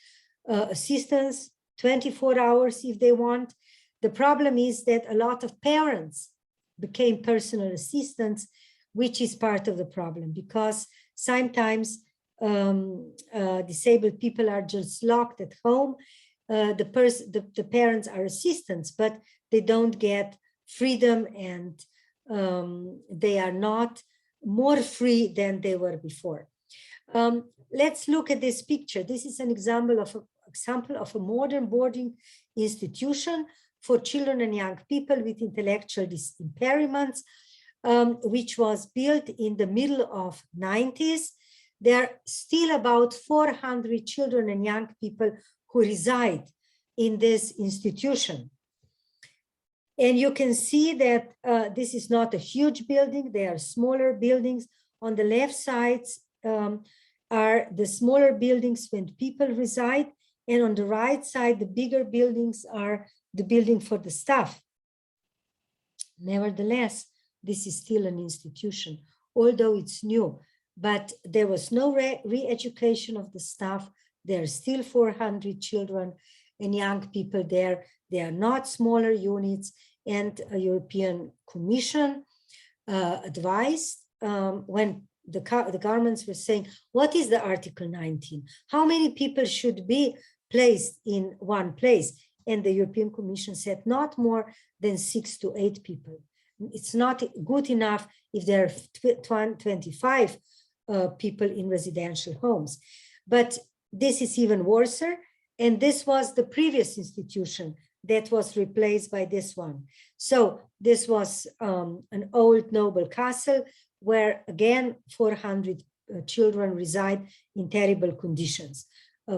assistance 24 hours if they want. The problem is that a lot of parents became personal assistants, which is part of the problem, because sometimes disabled people are just locked at home. The parents are assistants, but they don't get freedom, and they are not more free than they were before. Let's look at this picture. This is an example of a modern boarding institution for children and young people with intellectual impairments, which was built in the middle of 90s. There are still about 400 children and young people who reside in this institution. And you can see that this is not a huge building. They are smaller buildings. On the left sides are the smaller buildings when people reside. And on the right side, the bigger buildings are the building for the staff. Nevertheless, this is still an institution, although it's new. But there was no re-education of the staff. There are still 400 children and young people there. They are not smaller units. And a European Commission advised when the governments were saying, what is the Article 19? How many people should be placed in one place? And the European Commission said not more than 6 to 8 people. It's not good enough if there are 25 people in residential homes. But this is even worse. And this was the previous institution that was replaced by this one. So this was an old noble castle where, again, 400 children reside in terrible conditions,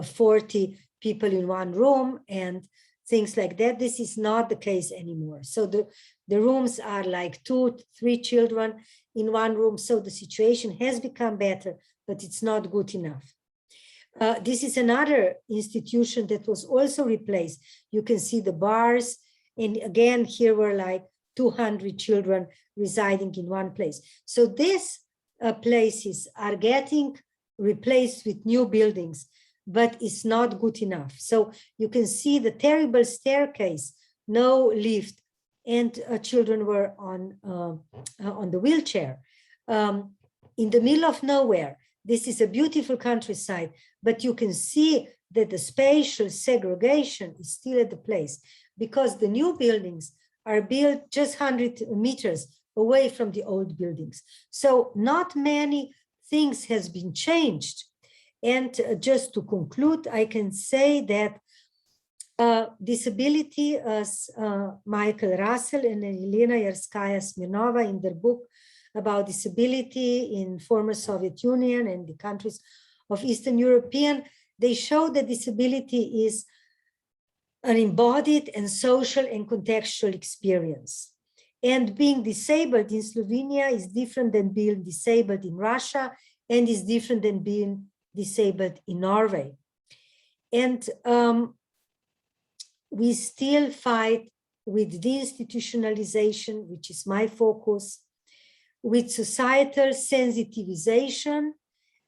40 people in one room and things like that. This is not the case anymore. So the rooms are like 2, 3 children in one room. So the situation has become better, but it's not good enough. This is another institution that was also replaced. You can see the bars. And again, here were like 200 children residing in one place. So these places are getting replaced with new buildings, but it's not good enough. So you can see the terrible staircase, no lift, and children were on the wheelchair. In the middle of nowhere. This is a beautiful countryside, but you can see that the spatial segregation is still at the place because the new buildings are built just 100 meters away from the old buildings. So not many things has been changed. And just to conclude, I can say that disability, as Michael Russell and Елена Ярская-Смирнова in their book about disability in former Soviet Union and the countries of Eastern European, they show that disability is an embodied and social and contextual experience. And being disabled in Slovenia is different than being disabled in Russia and is different than being disabled in Norway. And we still fight with deinstitutionalization, which is my focus, with societal sensitization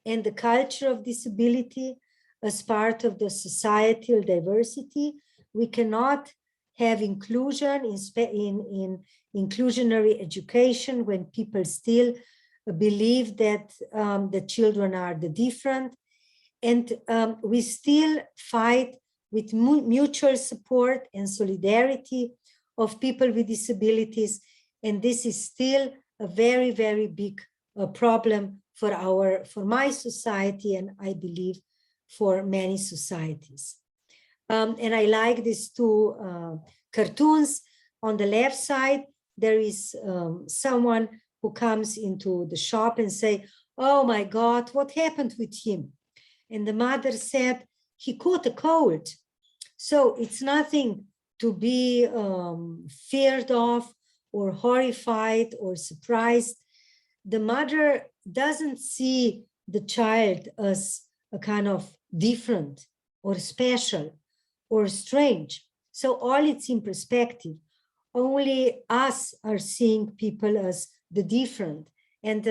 and the culture of disability as part of the societal diversity. We cannot have inclusion in inclusionary education when people still believe that the children are the different. And we still fight with mutual support and solidarity of people with disabilities. And this is still a very, very big problem for my society, and I believe for many societies. And I like these two cartoons. On the left side, there is someone who comes into the shop and say, "Oh my God, what happened with him?" And the mother said, "He caught a cold." So it's nothing to be feared of or horrified or surprised. The mother doesn't see the child as a kind of different or special or strange. So all it's in perspective. Only us are seeing people as the different. And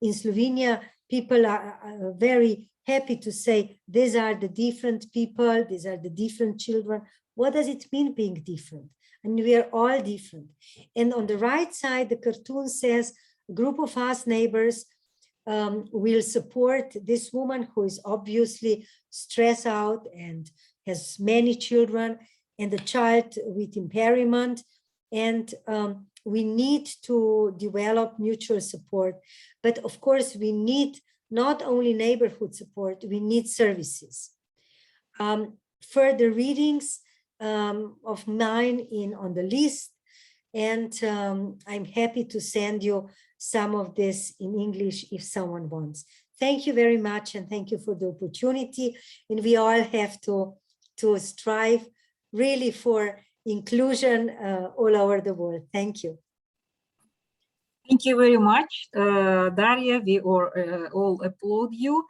in Slovenia, people are very happy to say, these are the different people, these are the different children. What does it mean being different? And we are all different. And on the right side, the cartoon says, a group of us neighbors will support this woman who is obviously stressed out and has many children and a child with impairment. And we need to develop mutual support. But of course, we need not only neighborhood support, we need services. Further readings of mine on the list, and I'm happy to send you some of this in English if someone wants. Thank you very much, and thank you for the opportunity. And we all have to strive really for inclusion all over the world. Thank you. Thank you very much, Daria. We all applaud you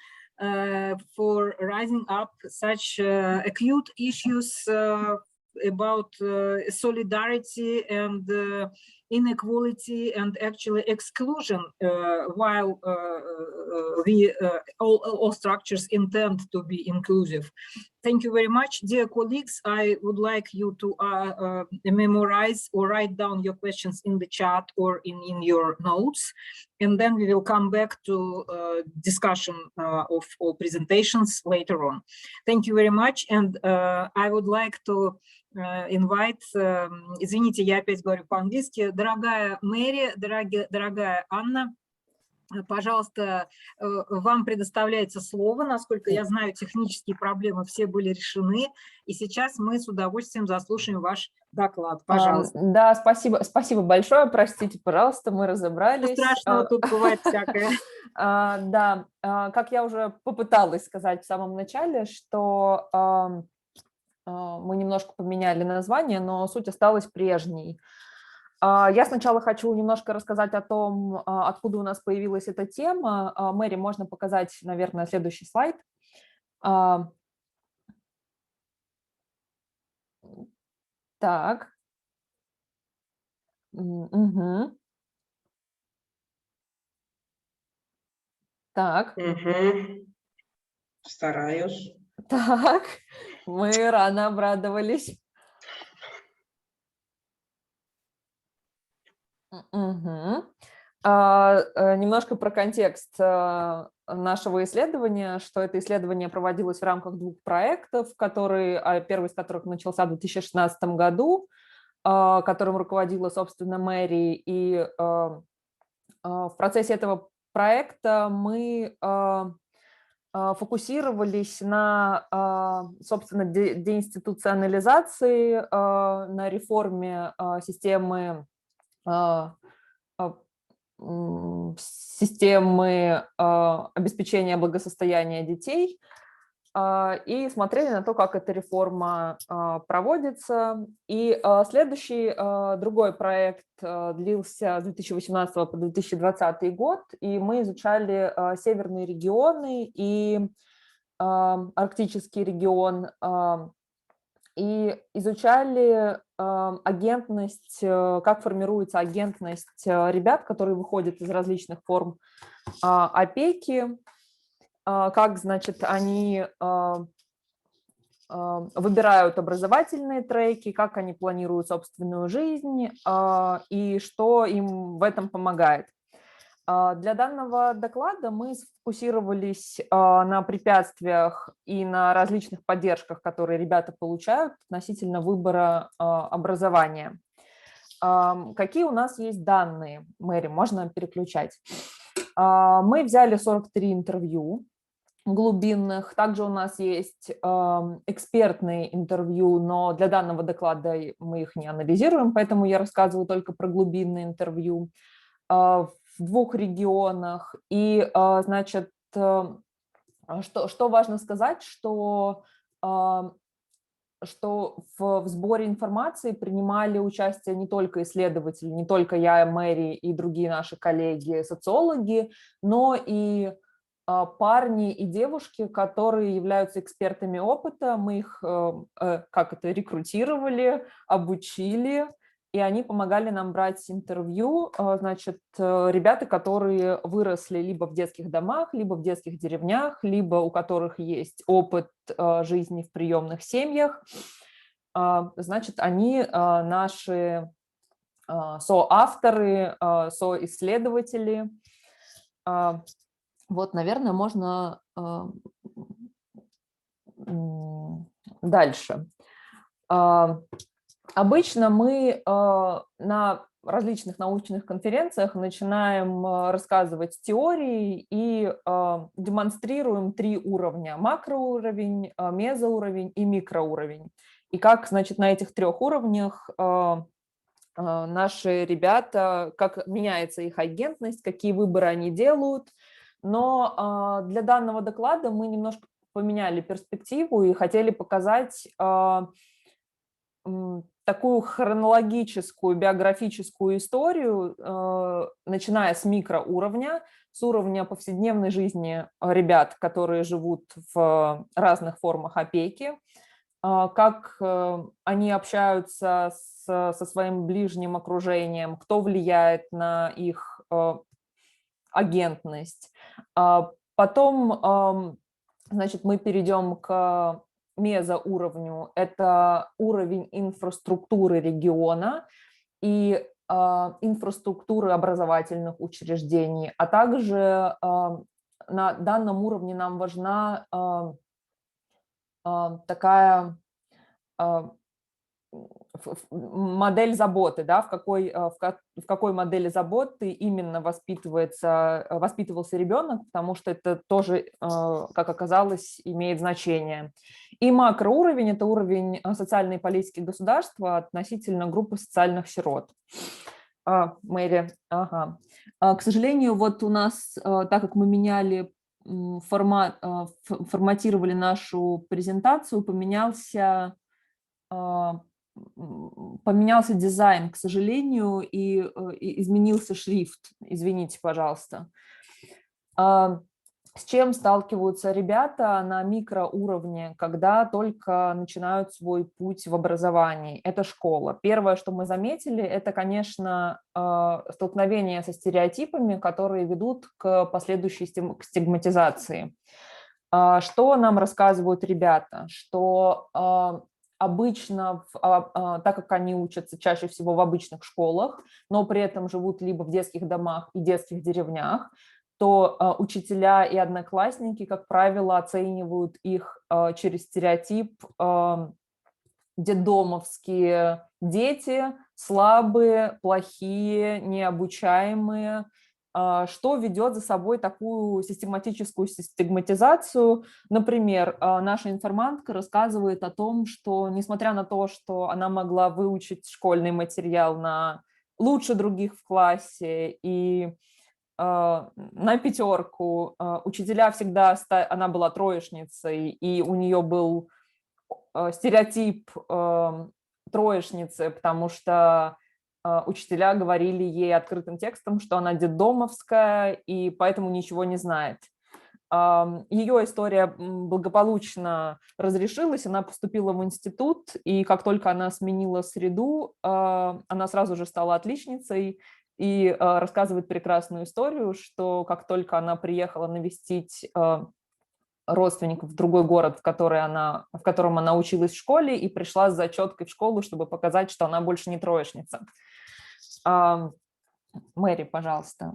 for rising up such acute issues about solidarity and inequality and actually exclusion, while all structures intend to be inclusive. Thank you very much. Dear colleagues, I would like you to memorize or write down your questions in the chat or in your notes, and then we will come back to discussion of all presentations later on. Thank you very much, and I would like to invite, извините, я опять говорю по-английски, дорогая Мэри, дорогая Анна, пожалуйста, вам предоставляется слово. Насколько я знаю, технические проблемы все были решены, и сейчас мы с удовольствием заслушаем ваш доклад. Пожалуйста. Да, спасибо большое, простите, пожалуйста, мы разобрались. Страшного тут бывает всякое. Да, как я уже попыталась сказать в самом начале, что мы немножко поменяли название, но суть осталась прежней. Я сначала хочу немножко рассказать о том, откуда у нас появилась эта тема. Мэри, можно показать, наверное, следующий слайд. Так. Угу. Так. Угу. Стараюсь. Так, мы рано обрадовались. Угу. Немножко про контекст нашего исследования, что это исследование проводилось в рамках двух проектов, первый из которых начался в 2016 году, которым руководила, собственно, Мэри. И в процессе этого проекта мы фокусировались на, собственно, деинституционализации, на реформе системы обеспечения благосостояния детей, и смотрели на то, как эта реформа проводится. И следующий, другой проект длился с 2018 по 2020 год, и мы изучали северные регионы и арктический регион, и изучали агентность, как формируется агентность ребят, которые выходят из различных форм опеки, как, значит, они выбирают образовательные треки, как они планируют собственную жизнь и что им в этом помогает. Для данного доклада мы сфокусировались на препятствиях и на различных поддержках, которые ребята получают относительно выбора образования. Какие у нас есть данные, Мэри, можно переключать. Мы взяли 43 интервью глубинных, также у нас есть экспертные интервью, но для данного доклада мы их не анализируем, поэтому я рассказываю только про глубинные интервью в 2 регионах. И, значит, что важно сказать, что в сборе информации принимали участие не только исследователи, не только я, Мэри и другие наши коллеги, социологи, но и парни и девушки, которые являются экспертами опыта. Мы их рекрутировали, обучили, и они помогали нам брать интервью. Значит, ребята, которые выросли либо в детских домах, либо в детских деревнях, либо у которых есть опыт жизни в приемных семьях. Значит, они наши соавторы, соисследователи. Вот, наверное, можно дальше. Обычно мы на различных научных конференциях начинаем рассказывать теории и демонстрируем 3 уровня: макроуровень, мезоуровень и микроуровень. И как, значит, на этих 3 уровнях наши ребята, как меняется их агентность, какие выборы они делают. Но для данного доклада мы немножко поменяли перспективу и хотели показать такую хронологическую, биографическую историю, начиная с микроуровня, с уровня повседневной жизни ребят, которые живут в разных формах опеки, как они общаются со своим ближним окружением, кто влияет на их агентность. Потом, значит, мы перейдем к мезоуровню. Это уровень инфраструктуры региона и инфраструктуры образовательных учреждений, а также на данном уровне нам важна такая модель заботы, да, в какой модели заботы именно воспитывался ребенок, потому что это тоже, как оказалось, имеет значение. И макроуровень – это уровень социальной политики государства относительно группы социальных сирот. Мэри, ага. К сожалению, вот у нас, так как мы меняли форматировали нашу презентацию, поменялся дизайн, к сожалению, и изменился шрифт. Извините, пожалуйста. С чем сталкиваются ребята на микроуровне, когда только начинают свой путь в образовании? Это школа. Первое, что мы заметили, это, конечно, столкновение со стереотипами, которые ведут к последующей стигматизации. Что нам рассказывают ребята? Что обычно, так как они учатся чаще всего в обычных школах, но при этом живут либо в детских домах и детских деревнях, то учителя и одноклассники, как правило, оценивают их через стереотип: детдомовские дети, слабые, плохие, необучаемые, что ведет за собой такую систематическую стигматизацию. Например, наша информантка рассказывает о том, что, несмотря на то, что она могла выучить школьный материал на лучше других в классе и на 5, учителя всегда, она была троечницей, и у нее был стереотип троечницы, потому что учителя говорили ей открытым текстом, что она детдомовская, и поэтому ничего не знает. Ее история благополучно разрешилась, она поступила в институт, и как только она сменила среду, она сразу же стала отличницей и рассказывает прекрасную историю, что как только она приехала навестить родственников в другой город, в котором она училась в школе, и пришла с зачеткой в школу, чтобы показать, что она больше не троечница. Мэри, пожалуйста.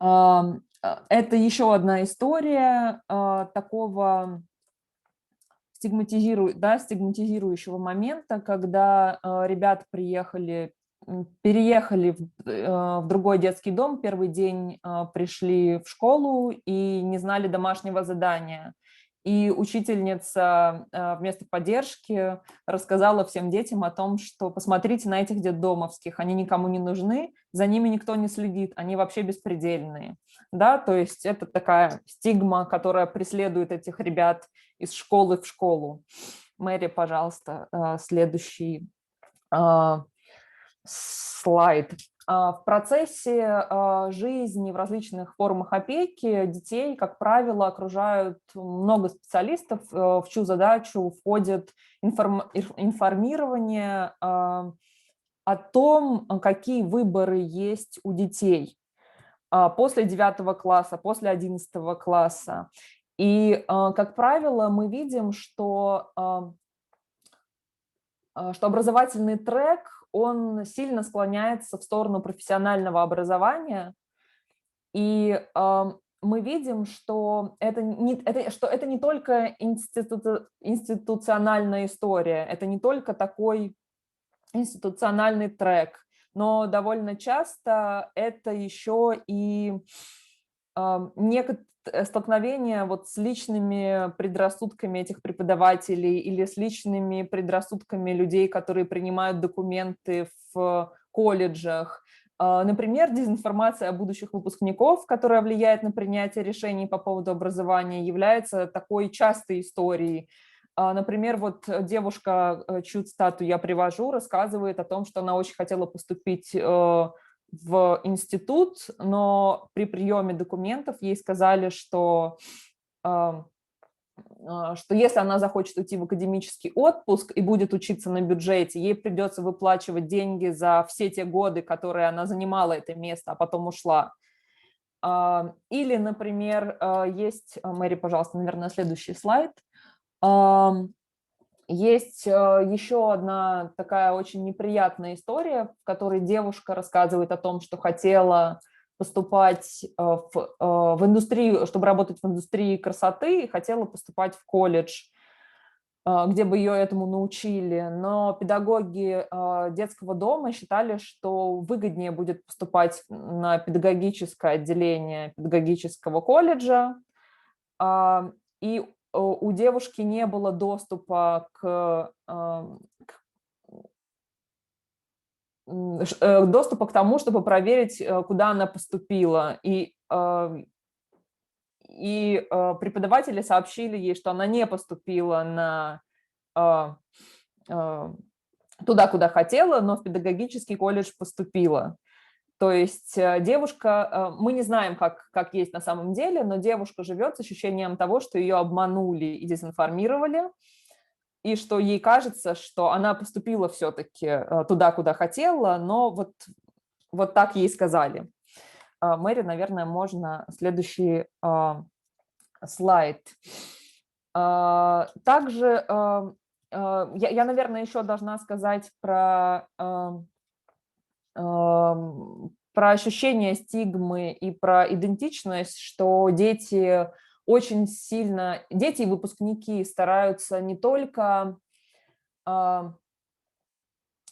Это еще одна история такого стигматизирующего момента, когда ребята переехали в другой детский дом, первый день пришли в школу и не знали домашнего задания. И учительница вместо поддержки рассказала всем детям о том, что посмотрите на этих детдомовских, они никому не нужны, за ними никто не следит, они вообще беспредельные. Да, то есть это такая стигма, которая преследует этих ребят из школы в школу. Мэри, пожалуйста, следующий слайд. В процессе жизни в различных формах опеки детей, как правило, окружают много специалистов, в чью задачу входит информирование о том, какие выборы есть у детей после 9 класса, после 11 класса. И, как правило, мы видим, что образовательный трек, он сильно склоняется в сторону профессионального образования, и мы видим, что это не только институциональная история, это не только такой институциональный трек, но довольно часто это еще и некоторые столкновение вот с личными предрассудками этих преподавателей или с личными предрассудками людей, которые принимают документы в колледжах. Например, дезинформация о будущих выпускников, которая влияет на принятие решений по поводу образования, является такой частой историей. Например, вот девушка, чью цитату я привожу, рассказывает о том, что она очень хотела поступить в институт, но при приеме документов ей сказали, что если она захочет уйти в академический отпуск и будет учиться на бюджете, ей придется выплачивать деньги за все те годы, которые она занимала это место, а потом ушла. Или, например, есть, Мэри, пожалуйста, наверное, следующий слайд. Есть еще одна такая очень неприятная история, в которой девушка рассказывает о том, что хотела поступать в индустрию, чтобы работать в индустрии красоты, и хотела поступать в колледж, где бы ее этому научили. Но педагоги детского дома считали, что выгоднее будет поступать на педагогическое отделение педагогического колледжа, и у девушки не было доступа к тому, чтобы проверить, куда она поступила. И преподаватели сообщили ей, что она не поступила туда, куда хотела, но в педагогический колледж поступила. То есть девушка, мы не знаем, как есть на самом деле, но девушка живет с ощущением того, что ее обманули и дезинформировали, и что ей кажется, что она поступила все-таки туда, куда хотела, но вот так ей сказали. Мэри, наверное, можно следующий слайд. Также я, наверное, еще должна сказать про ощущение стигмы и про идентичность, что дети и выпускники стараются не только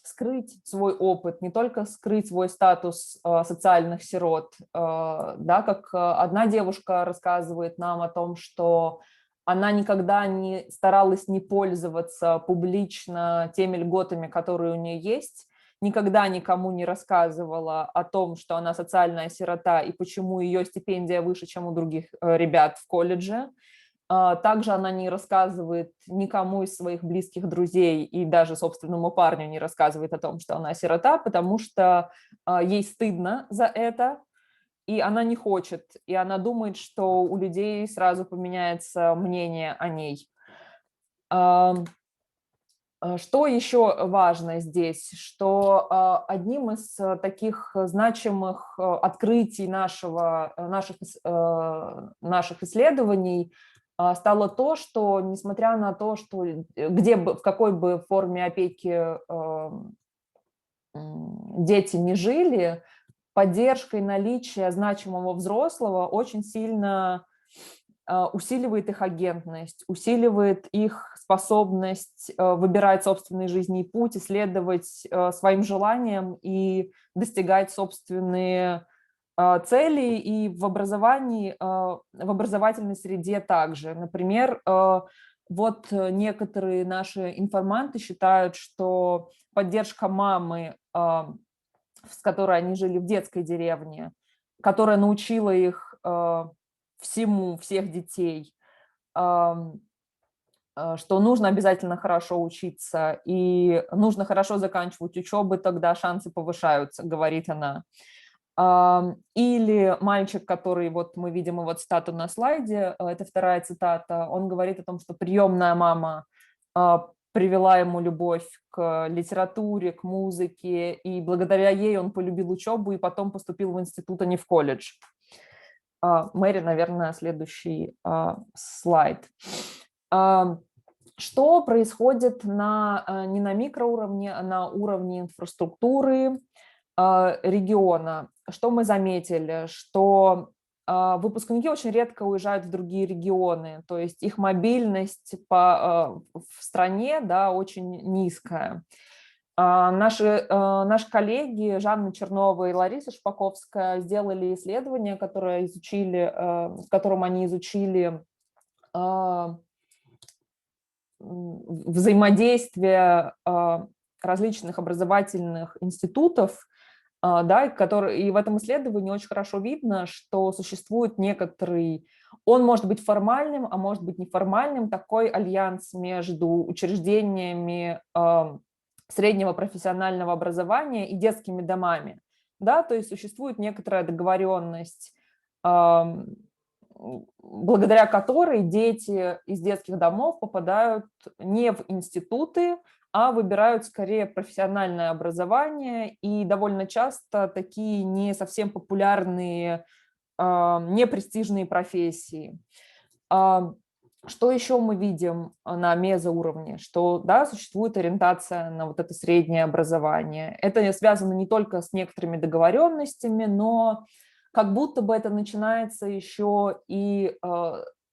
скрыть свой опыт, не только скрыть свой статус социальных сирот. Да, как одна девушка рассказывает нам о том, что она никогда не старалась не пользоваться публично теми льготами, которые у нее есть, никогда никому не рассказывала о том, что она социальная сирота и почему ее стипендия выше, чем у других ребят в колледже. Также она не рассказывает никому из своих близких друзей и даже собственному парню не рассказывает о том, что она сирота, потому что ей стыдно за это, и она не хочет, и она думает, что у людей сразу поменяется мнение о ней. Что еще важно здесь, что одним из таких значимых открытий наших исследований стало то, что, несмотря на то, что в какой бы форме опеки дети не жили, поддержка и наличие значимого взрослого очень сильно усиливает их агентность, усиливает их способность выбирать собственный жизненный путь, исследовать своим желаниям и достигать собственные цели, и в образовании, в образовательной среде также. Например, вот некоторые наши информанты считают, что поддержка мамы, с которой они жили в детской деревне, которая научила их всему, всех детей, что нужно обязательно хорошо учиться и нужно хорошо заканчивать учебу, тогда шансы повышаются, говорит она. Или мальчик, который, вот мы видим его цитату на слайде, это вторая цитата, он говорит о том, что приемная мама привела ему любовь к литературе, к музыке, и благодаря ей он полюбил учебу и потом поступил в институт, а не в колледж. Мэри, наверное, следующий слайд. Что происходит не на микроуровне, а на уровне инфраструктуры региона? Что мы заметили? Что выпускники очень редко уезжают в другие регионы, то есть их мобильность в стране, да, очень низкая. Наши коллеги Жанна Чернова и Лариса Шпаковская сделали исследование, в котором они изучили взаимодействие различных образовательных институтов, да, и в этом исследовании очень хорошо видно, что существует некоторый, он может быть формальным, а может быть неформальным, такой альянс между учреждениями среднего профессионального образования и детскими домами, да, то есть существует некоторая договоренность, благодаря которой дети из детских домов попадают не в институты, а выбирают скорее профессиональное образование, и довольно часто такие не совсем популярные, непрестижные профессии. Что еще мы видим на мезоуровне? Что, да, существует ориентация на вот это среднее образование. Это связано не только с некоторыми договоренностями, но как будто бы это начинается еще и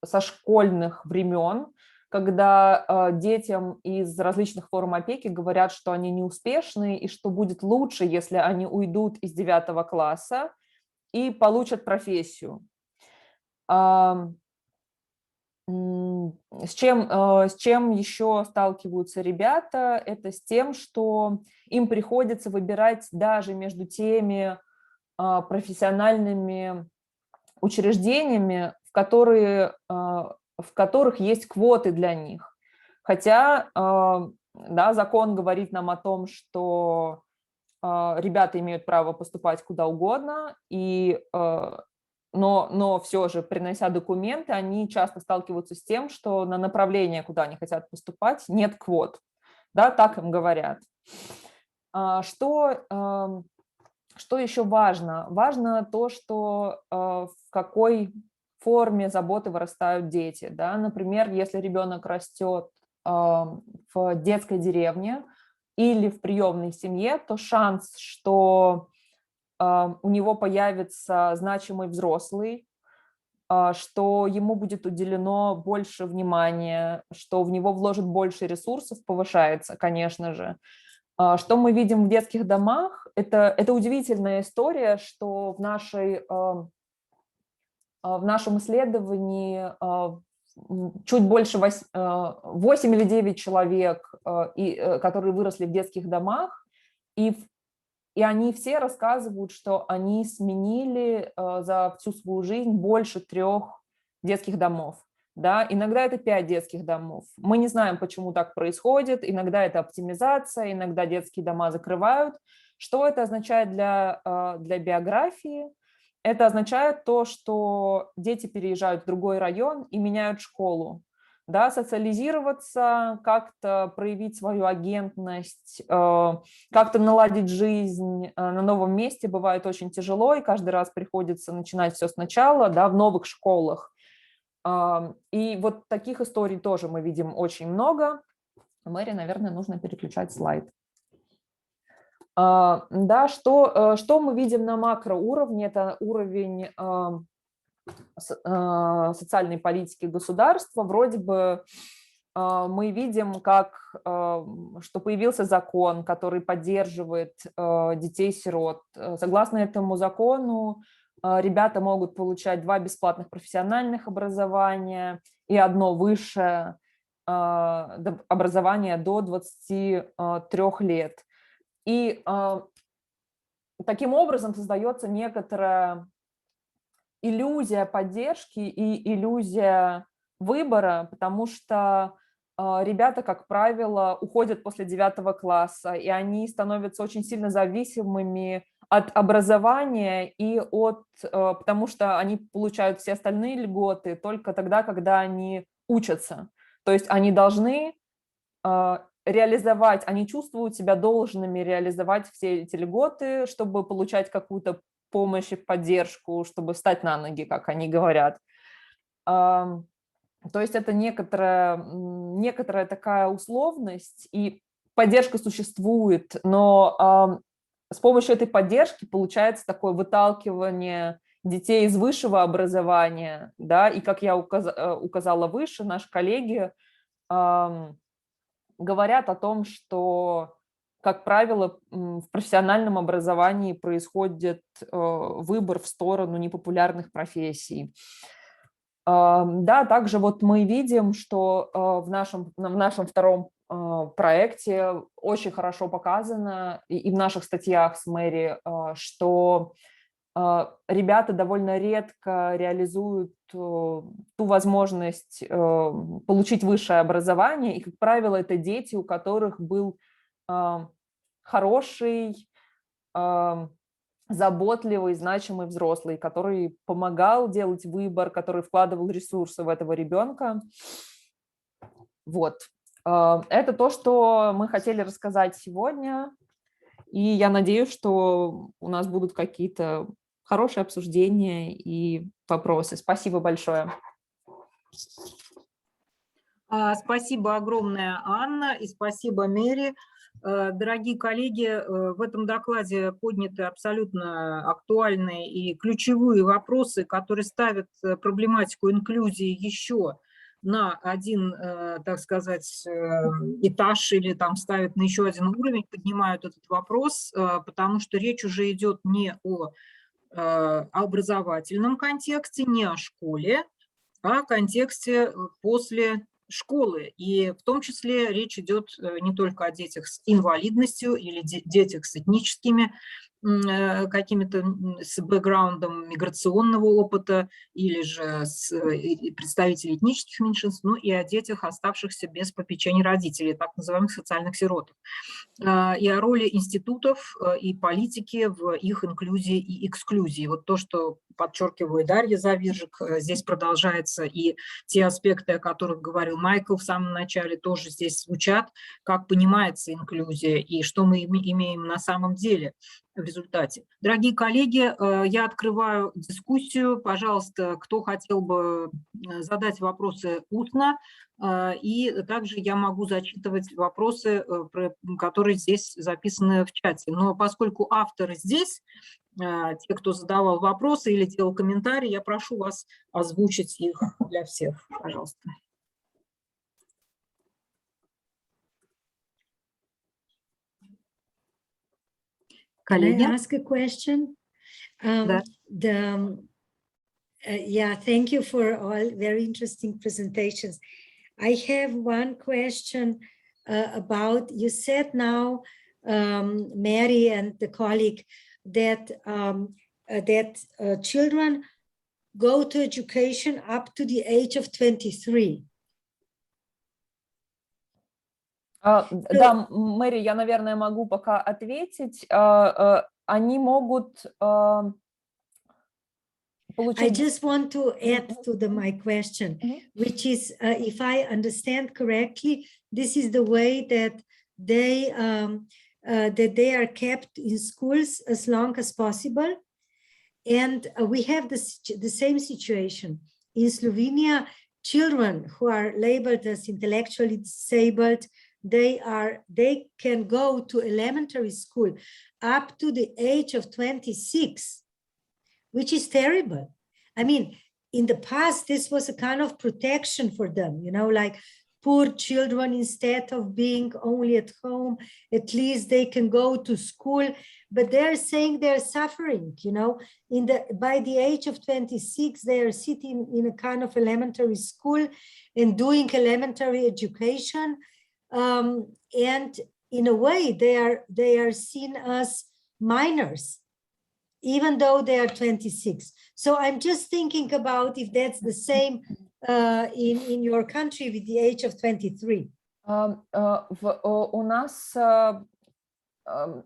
со школьных времен, когда детям из различных форм опеки говорят, что они неуспешны и что будет лучше, если они уйдут из 9 класса и получат профессию. С чем еще сталкиваются ребята? Это с тем, что им приходится выбирать даже между теми профессиональными учреждениями, в которых есть квоты для них. Хотя, да, закон говорит нам о том, что ребята имеют право поступать куда угодно, но все же, принося документы, они часто сталкиваются с тем, что на направление, куда они хотят поступать, нет квот. Да, так им говорят. Что еще важно? Важно то, что в какой форме заботы вырастают дети. Да? Например, если ребенок растет в детской деревне или в приемной семье, то шанс, что у него появится значимый взрослый, что ему будет уделено больше внимания, что в него вложат больше ресурсов, повышается, конечно же. Что мы видим в детских домах? Это удивительная история, что в нашем исследовании чуть больше 8 или 9 человек, которые выросли в детских домах, и они все рассказывают, что они сменили за всю свою жизнь больше 3 детских домов. Да? Иногда это 5 детских домов. Мы не знаем, почему так происходит. Иногда это оптимизация, иногда детские дома закрывают. Что это означает для биографии? Это означает то, что дети переезжают в другой район и меняют школу. Да, социализироваться, как-то проявить свою агентность, как-то наладить жизнь на новом месте бывает очень тяжело, и каждый раз приходится начинать все сначала, да, в новых школах. И вот таких историй тоже мы видим очень много. Мэри, наверное, нужно переключать слайд. Да, что мы видим на макроуровне? Это уровень социальной политики государства. Вроде бы мы видим, что появился закон, который поддерживает детей-сирот. Согласно этому закону, ребята могут получать 2 бесплатных профессиональных образования и 1 высшее образование до 23 лет. И таким образом создается некоторая иллюзия поддержки и иллюзия выбора, потому что ребята, как правило, уходят после 9 класса, и они становятся очень сильно зависимыми от образования потому что они получают все остальные льготы только тогда, когда они учатся. То есть они должны реализовать, они чувствуют себя должными реализовать все эти льготы, чтобы получать какую-то помощь и поддержку, чтобы встать на ноги, как они говорят. То есть это некоторая такая условность, и поддержка существует, но с помощью этой поддержки получается такое выталкивание детей из высшего образования, да, и, как я указала выше, наши коллеги говорят о том, что, как правило, в профессиональном образовании происходит выбор в сторону непопулярных профессий. Да, также вот мы видим, что в нашем втором проекте очень хорошо показано, и в наших статьях с Мэри, что ребята довольно редко реализуют ту возможность получить высшее образование, и, как правило, это дети, у которых был хороший, заботливый, значимый взрослый, который помогал делать выбор, который вкладывал ресурсы в этого ребенка. Вот. Это то, что мы хотели рассказать сегодня, и я надеюсь, что у нас будут какие-то хорошие обсуждения и вопросы. Спасибо большое. Спасибо огромное, Анна, и спасибо, Мэри. Дорогие коллеги, в этом докладе подняты абсолютно актуальные и ключевые вопросы, которые ставят проблематику инклюзии еще на один, так сказать, этаж или там ставят на еще один уровень, поднимают этот вопрос, потому что речь уже идет не о образовательном контексте, не о школе, а о контексте после школы. И в том числе речь идет не только о детях с инвалидностью или детях с этническими какими-то с бэкграундом миграционного опыта или же с представителей этнических меньшинств, но и о детях, оставшихся без попечения родителей, так называемых социальных сиротов. И о роли институтов и политики в их инклюзии и эксклюзии. Вот то, что подчеркиваю Дарья Завиржик, здесь продолжается, и те аспекты, о которых говорил Майкл в самом начале, тоже здесь звучат, как понимается инклюзия и что мы имеем на самом деле в результате. Дорогие коллеги, я открываю дискуссию. Пожалуйста, кто хотел бы задать вопросы устно, и также я могу зачитывать вопросы, которые здесь записаны в чате. Но поскольку авторы здесь, те, кто задавал вопросы или делал комментарии, я прошу вас озвучить их для всех, пожалуйста. Can I ask a question? Да. Yeah, thank you for all very interesting presentations. I have one question about, you said now, Mary and the colleague, that children go to education up to the age of 23. Да, Мэри, я, наверное, могу пока ответить. Они могут получить... I just want to add to my question, which is, if I understand correctly, this is the way that they are kept in schools as long as possible. And we have the same situation. in Slovenia, children who are labeled as intellectually disabled, they can go to elementary school up to the age of 26, which is terrible. I mean, in the past, this was a kind of protection for them, you know, like poor children, instead of being only at home, at least they can go to school. But they're saying they're suffering, you know, by the age of 26, they are sitting in a kind of elementary school and doing elementary education. And in a way, they are seen as minors, even though they are 26. So I'm just thinking about if that's the same in your country with the age of 23. У нас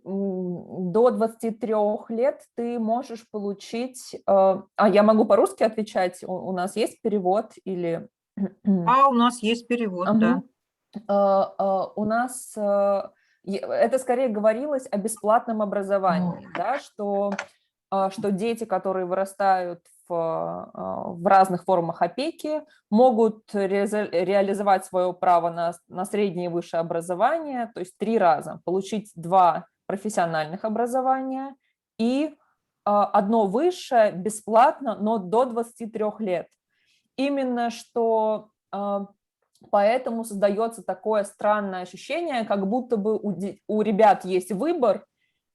до 23 лет ты можешь получить... я могу по-русски отвечать? У нас есть перевод или... У нас есть перевод, да. У нас... Это скорее говорилось о бесплатном образовании, да, что дети, которые вырастают в разных формах опеки, могут реализовать свое право на среднее и высшее образование, то есть 3 раза, получить 2 профессиональных образования и 1 высшее бесплатно, но до 23 лет. Именно что поэтому создается такое странное ощущение, как будто бы у ребят есть выбор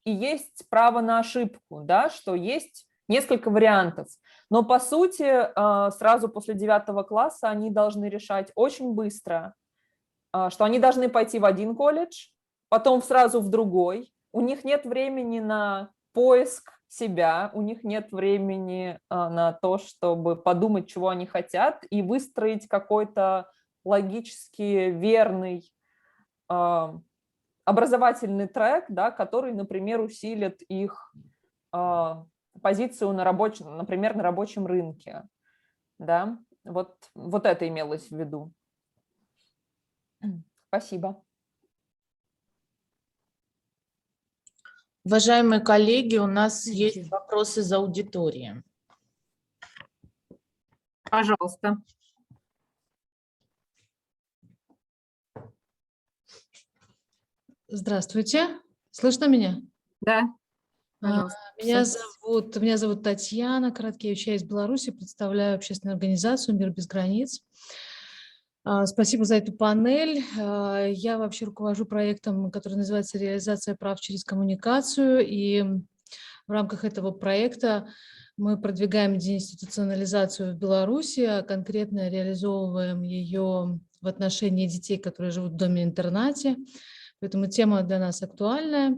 и есть право на ошибку, да, что есть несколько вариантов. Но по сути сразу после 9 класса они должны решать очень быстро, что они должны пойти в один колледж, потом сразу в другой. У них нет времени на поиск себя, у них нет времени на то, чтобы подумать, чего они хотят, и выстроить какой-то логически верный образовательный трек, да, который, например, усилит их позицию например, на рабочем рынке. Да? Вот это имелось в виду. Спасибо. Уважаемые коллеги, у нас есть вопросы из аудитории. Пожалуйста. Здравствуйте. Слышно меня? Да. Меня зовут Татьяна Короткевич, я из Беларуси, представляю общественную организацию «Мир без границ». Спасибо за эту панель. Я вообще руковожу проектом, который называется «Реализация прав через коммуникацию», и в рамках этого проекта мы продвигаем деинституционализацию в Беларуси, а конкретно реализовываем ее в отношении детей, которые живут в доме-интернате. Поэтому тема для нас актуальная.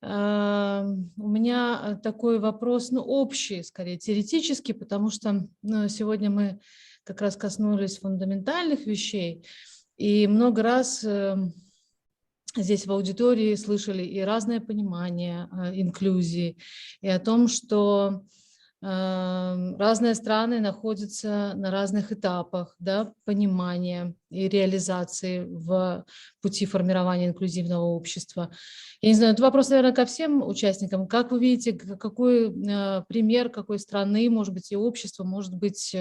У меня такой вопрос, общий, скорее, теоретический, потому что сегодня мы как раз коснулись фундаментальных вещей, и много раз здесь в аудитории слышали и разное понимание инклюзии, и о том, что разные страны находятся на разных этапах, да, понимания и реализации в пути формирования инклюзивного общества. Я не знаю, это вопрос, наверное, ко всем участникам. Как вы видите, какой пример, какой страны, может быть, и общества, может быть,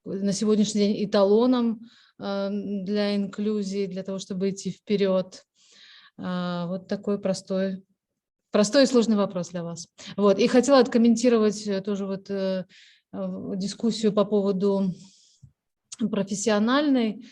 на сегодняшний день эталоном для инклюзии, для того, чтобы идти вперед? Вот такой простой и сложный вопрос для вас. И хотела откомментировать тоже дискуссию по поводу профессиональной,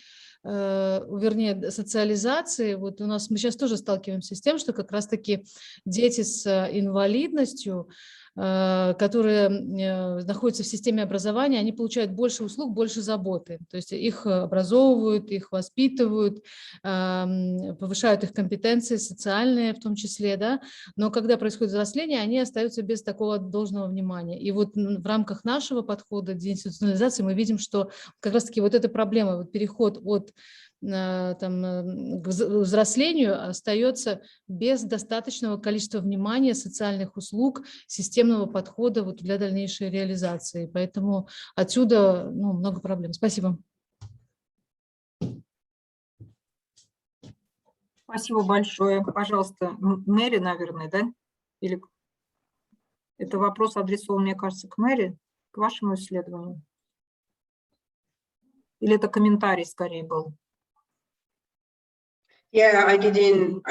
вернее, социализации. У нас мы сейчас тоже сталкиваемся с тем, что как раз-таки дети с инвалидностью, которые находятся в системе образования, они получают больше услуг, больше заботы. То есть их образовывают, их воспитывают, повышают их компетенции, социальные в том числе, да? Но когда происходит взросление, они остаются без такого должного внимания. И в рамках нашего подхода деинституционализации мы видим, что как раз-таки эта проблема, переход от к взрослению остается без достаточного количества внимания, социальных услуг, системного подхода для дальнейшей реализации. Поэтому отсюда много проблем. Спасибо. Спасибо большое. Пожалуйста, Мэри, наверное, да? Или это вопрос адресован, мне кажется, к Мэри, к вашему исследованию? Или это комментарий скорее был? Yeah, I didn't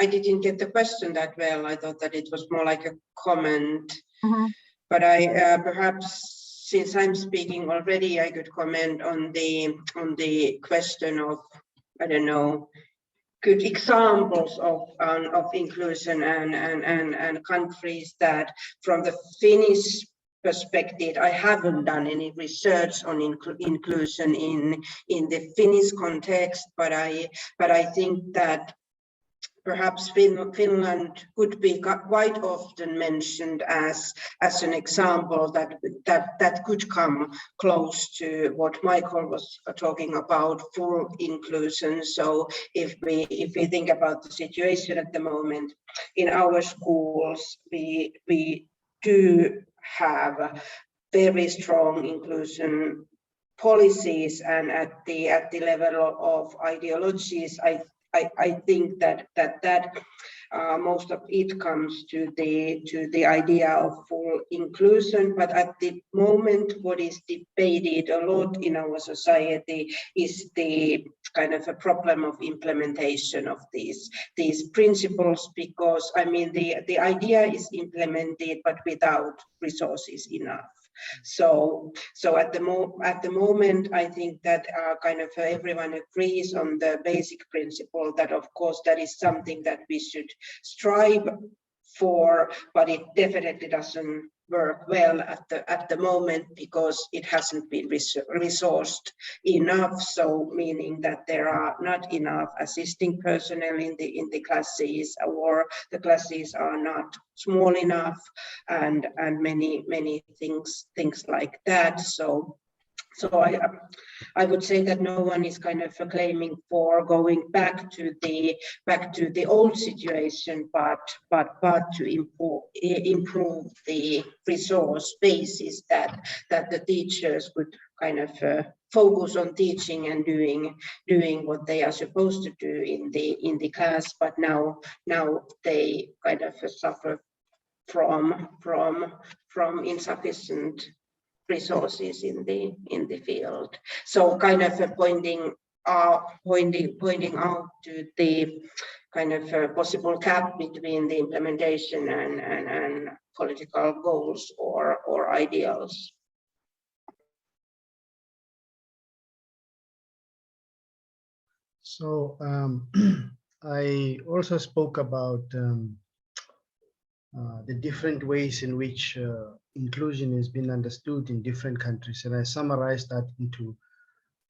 get the question that well. I thought that it was more like a comment. But I perhaps, since I'm speaking already, I could comment on the question of, I don't know, good examples of inclusion and countries that, from the Finnish perspective, I haven't done any research on inclusion in the Finnish context, but I think that perhaps Finland could be quite often mentioned as an example that could come close to what Michael was talking about, full inclusion. So if we think about the situation at the moment in our schools, we do have very strong inclusion policies, and at the level of ideologies, I think that most of it comes to the idea of full inclusion. But at the moment, what is debated a lot in our society is the kind of a problem of implementation of these principles, because I mean the idea is implemented but without resources enough. So at the moment, I think that kind of everyone agrees on the basic principle that, of course, that is something that we should strive for, but it definitely doesn't work well at the moment because it hasn't been resourced enough. So meaning that there are not enough assisting personnel in the classes, or the classes are not small enough, and many things like that. So I would say that no one is kind of claiming for going back to the old situation, but to improve the resource basis that the teachers could kind of focus on teaching and doing what they are supposed to do in the class. But now they kind of suffer from insufficient resources in the field. So kind of pointing out to the kind of possible gap between the implementation and political goals or ideals. So I also spoke about the different ways in which inclusion has been understood in different countries, and I summarized that into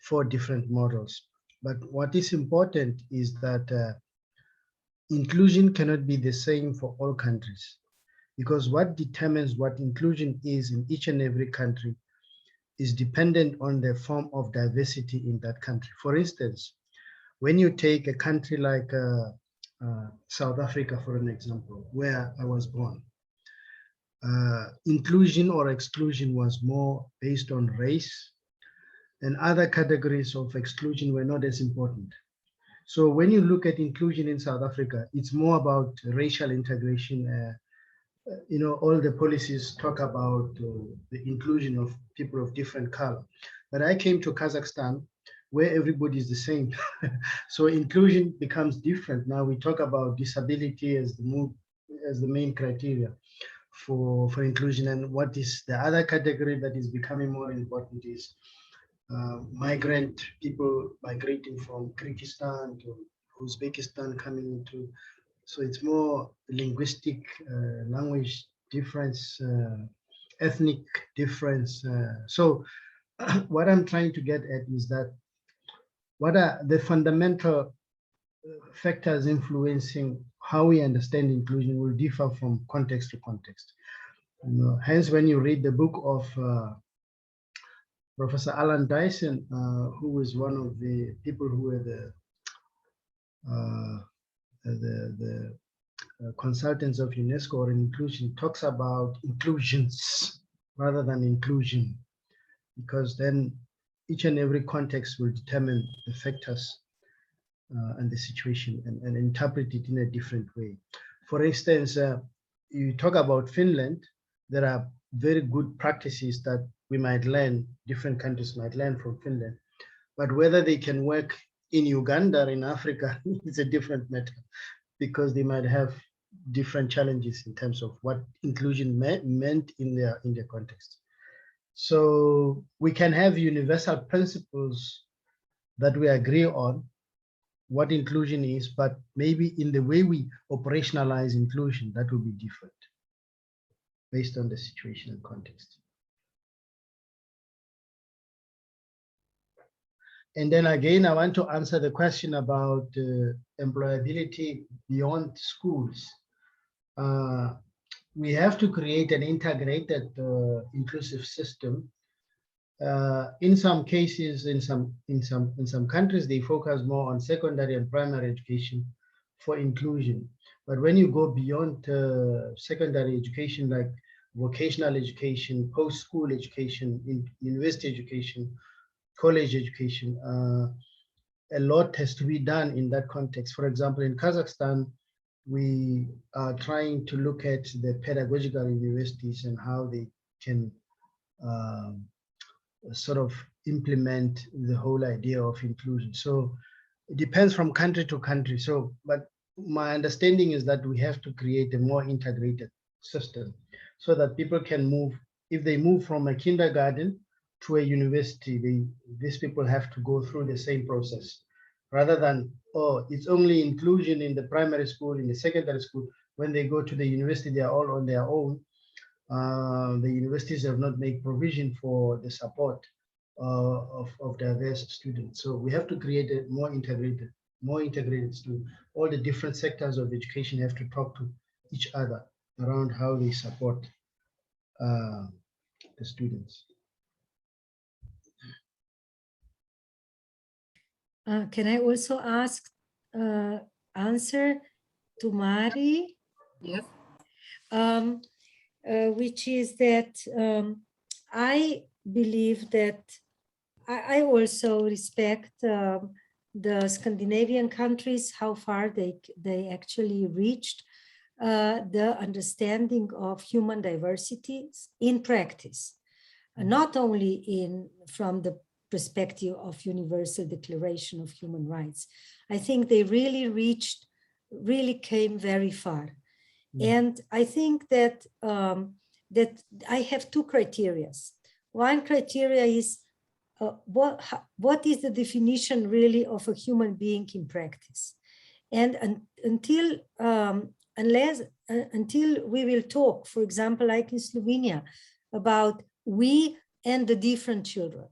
4 different models. But what is important is that inclusion cannot be the same for all countries, because what determines what inclusion is in each and every country is dependent on the form of diversity in that country. For instance, when you take a country like South Africa, for an example, where I was born, inclusion or exclusion was more based on race, and other categories of exclusion were not as important. So when you look at inclusion in South Africa, it's more about racial integration. You know, all the policies talk about the inclusion of people of different color. But I came to Kazakhstan, where everybody is the same. So inclusion becomes different. Now we talk about disability as the main criteria for inclusion. And what is the other category that is becoming more important is migrant people migrating from Kyrgyzstan to Uzbekistan coming into. So it's more linguistic, language difference, ethnic difference. So what I'm trying to get at is that what are the fundamental factors influencing how we understand inclusion will differ from context to context. You know, hence, when you read the book of Professor Alan Dyson, who was one of the people who were the consultants of UNESCO on inclusion, talks about inclusions rather than inclusion, because then each and every context will determine the factors and the situation and interpret it in a different way. For instance, you talk about Finland, there are very good practices that we might learn, different countries might learn from Finland. But whether they can work in Uganda or in Africa is a different matter, because they might have different challenges in terms of what inclusion meant in their context. So we can have universal principles that we agree on what inclusion is, but maybe in the way we operationalize inclusion, that will be different based on the situation and context. And then again, I want to answer the question about employability beyond schools. We have to create an integrated inclusive system. In some cases, in some countries, they focus more on secondary and primary education for inclusion. But when you go beyond secondary education, like vocational education, post-school education, university education, college education, a lot has to be done in that context. For example, in Kazakhstan, we are trying to look at the pedagogical universities and how they can sort of implement the whole idea of inclusion. So it depends from country to country. So, but my understanding is that we have to create a more integrated system so that people can move. If they move from a kindergarten to a university, these people have to go through the same process, rather than, oh, it's only inclusion in the primary school, in the secondary school. When they go to the university, they are all on their own. The universities have not made provision for the support of diverse students. So we have to create a more integrated student. All the different sectors of education have to talk to each other around how they support the students. Can I also ask answer to Mari? Yes. Which is that I believe that I also respect the Scandinavian countries, how far they actually reached the understanding of human diversity in practice, not only from the perspective of Universal Declaration of Human Rights. I think they really came very far. And I think that that I have two criteria. One criteria is what is the definition really of a human being in practice, and until we will talk, for example, like in Slovenia, about we and the different children.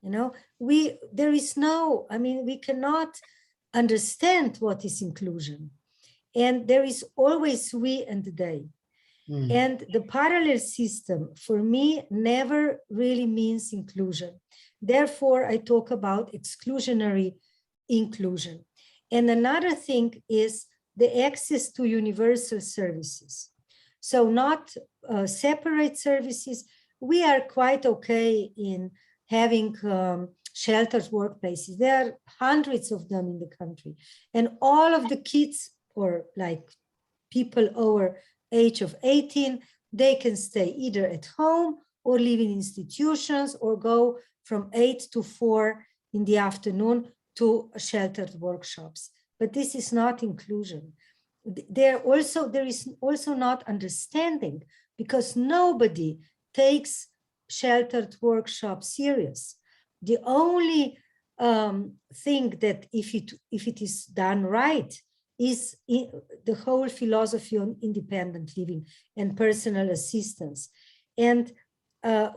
You know, there is no, I mean, we cannot understand what is inclusion. And there is always we and they. And the parallel system, for me, never really means inclusion. Therefore, I talk about exclusionary inclusion. And another thing is the access to universal services. So not separate services. We are quite okay in having sheltered workplaces. There are hundreds of them in the country. And all of the kids, or like people over age of 18, they can stay either at home or live in institutions or go from 8 to 4 in the afternoon to sheltered workshops. But this is not inclusion. There is also not understanding, because nobody takes sheltered workshops serious. The only thing that if it is done right is the whole philosophy on independent living and personal assistance. And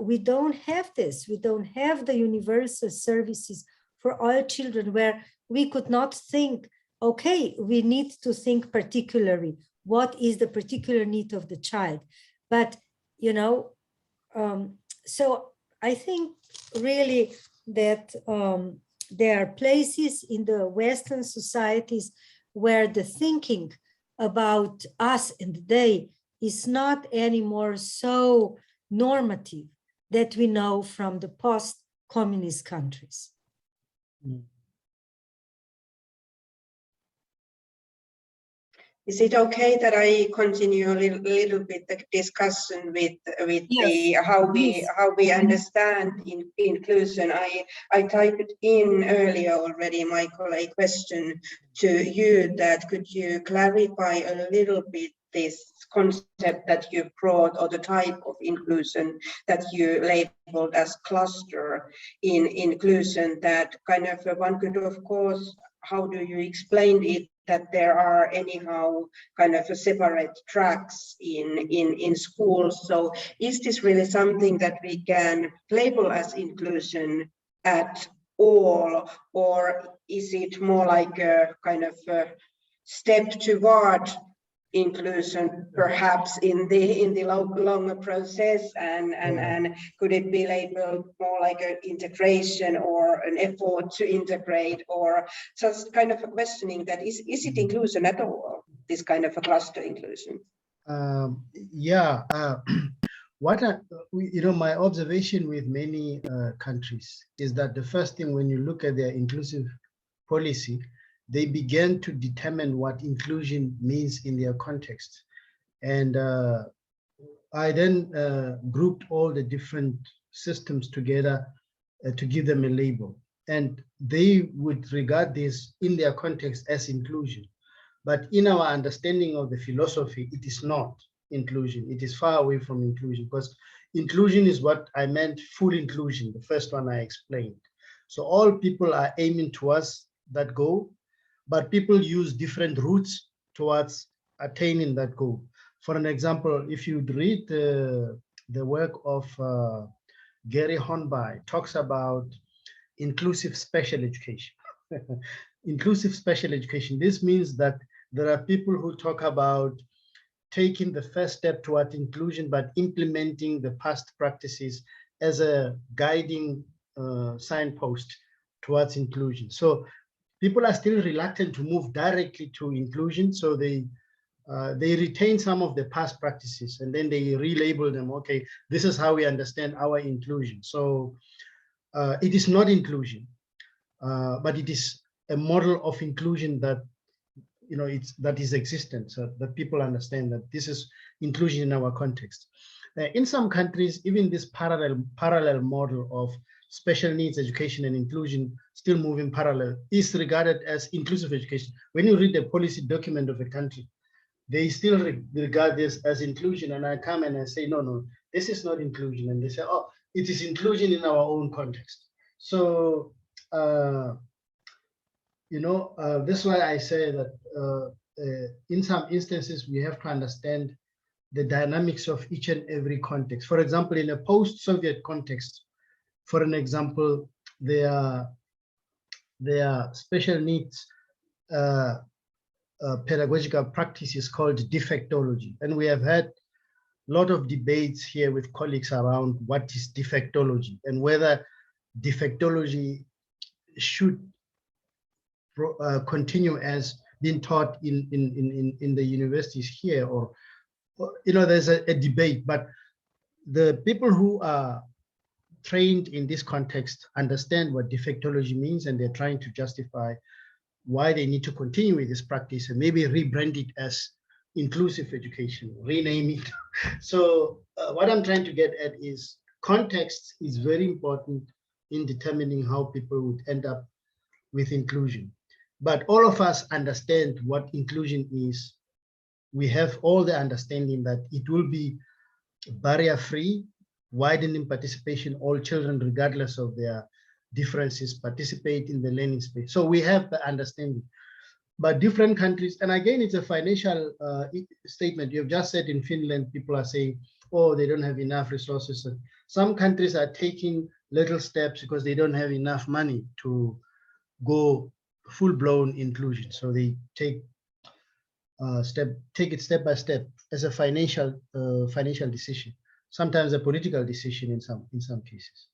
we don't have this. We don't have the universal services for all children, where we could not think, okay, we need to think particularly, what is the particular need of the child? But, you know, so I think really that there are places in the Western societies where the thinking about us and they is not anymore so normative that we know from the post-communist countries. Is it okay that I continue a little bit the discussion with Yes, how please. we understand inclusion? I typed in earlier already, Michael, a question to you that could you clarify a little bit this concept that you brought, or the type of inclusion that you labeled as cluster in inclusion, that kind of one could, of course, how do you explain it, that there are anyhow kind of a separate tracks in schools? So is this really something that we can label as inclusion at all, or is it more like a kind of a step toward inclusion, perhaps in the longer process, and could it be labeled more like an integration or an effort to integrate, or just kind of a questioning that is it inclusion at all, this kind of a cluster inclusion? What my observation with many countries is that the first thing when you look at their inclusive policy, they began to determine what inclusion means in their context. And I then grouped all the different systems together to give them a label. And they would regard this in their context as inclusion. But in our understanding of the philosophy, it is not inclusion. It is far away from inclusion, because inclusion is what I meant full inclusion, the first one I explained. So all people are aiming towards that goal, but people use different routes towards attaining that goal. For an example, if you read the work of Gary Hornby, talks about inclusive special education. Inclusive special education. This means that there are people who talk about taking the first step towards inclusion, but implementing the past practices as a guiding signpost towards inclusion. So people are still reluctant to move directly to inclusion, so they retain some of the past practices and then they relabel them. Okay, this is how we understand our inclusion. So it is not inclusion, but it is a model of inclusion that that is existent, so that people understand that this is inclusion in our context. In some countries, even this parallel model of special needs education and inclusion still moving parallel is regarded as inclusive education. When you read the policy document of a country, they still regard this as inclusion, and I come and I say, no, this is not inclusion, and they say, oh, it is inclusion in our own context. So that's why I say that in some instances we have to understand the dynamics of each and every context. For example, in a post-Soviet context, for an example, there are special needs pedagogical practices called defectology. And we have had a lot of debates here with colleagues around what is defectology and whether defectology should continue as being taught in the universities here, or there's a debate, but the people who are trained in this context understand what defectology means, and they're trying to justify why they need to continue with this practice and maybe rebrand it as inclusive education, rename it. So what I'm trying to get at is context is very important in determining how people would end up with inclusion. But all of us understand what inclusion is. We have all the understanding that it will be barrier-free, widening participation. All children, regardless of their differences, participate in the learning space. So we have the understanding. But different countries, and again, it's a financial statement. You've just said in Finland, people are saying, oh, they don't have enough resources. Some countries are taking little steps because they don't have enough money to go full-blown inclusion. So they take it step by step as a financial decision, sometimes a political decision in some cases.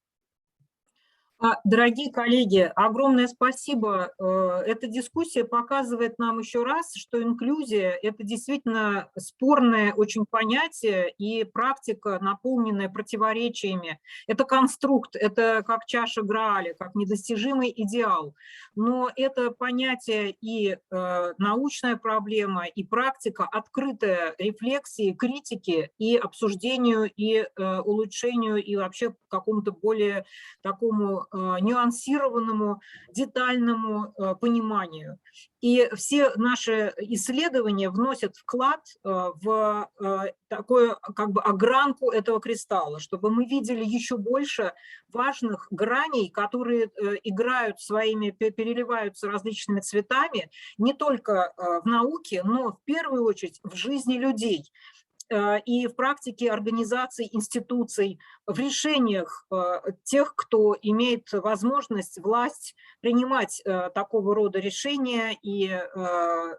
Дорогие коллеги, огромное спасибо. Эта дискуссия показывает нам еще раз, что инклюзия – это действительно спорное очень понятие и практика, наполненная противоречиями. Это конструкт, это как чаша Грааля, как недостижимый идеал. Но это понятие и научная проблема, и практика, открытая рефлексии, критики и обсуждению, и улучшению, и вообще какому-то более такому нюансированному, детальному пониманию. И все наши исследования вносят вклад в такую как бы огранку этого кристалла, чтобы мы видели еще больше важных граней, которые играют своими, переливаются различными цветами, не только в науке, но в первую очередь в жизни людей. И в практике организаций, институций, в решениях тех, кто имеет возможность, власть принимать такого рода решения и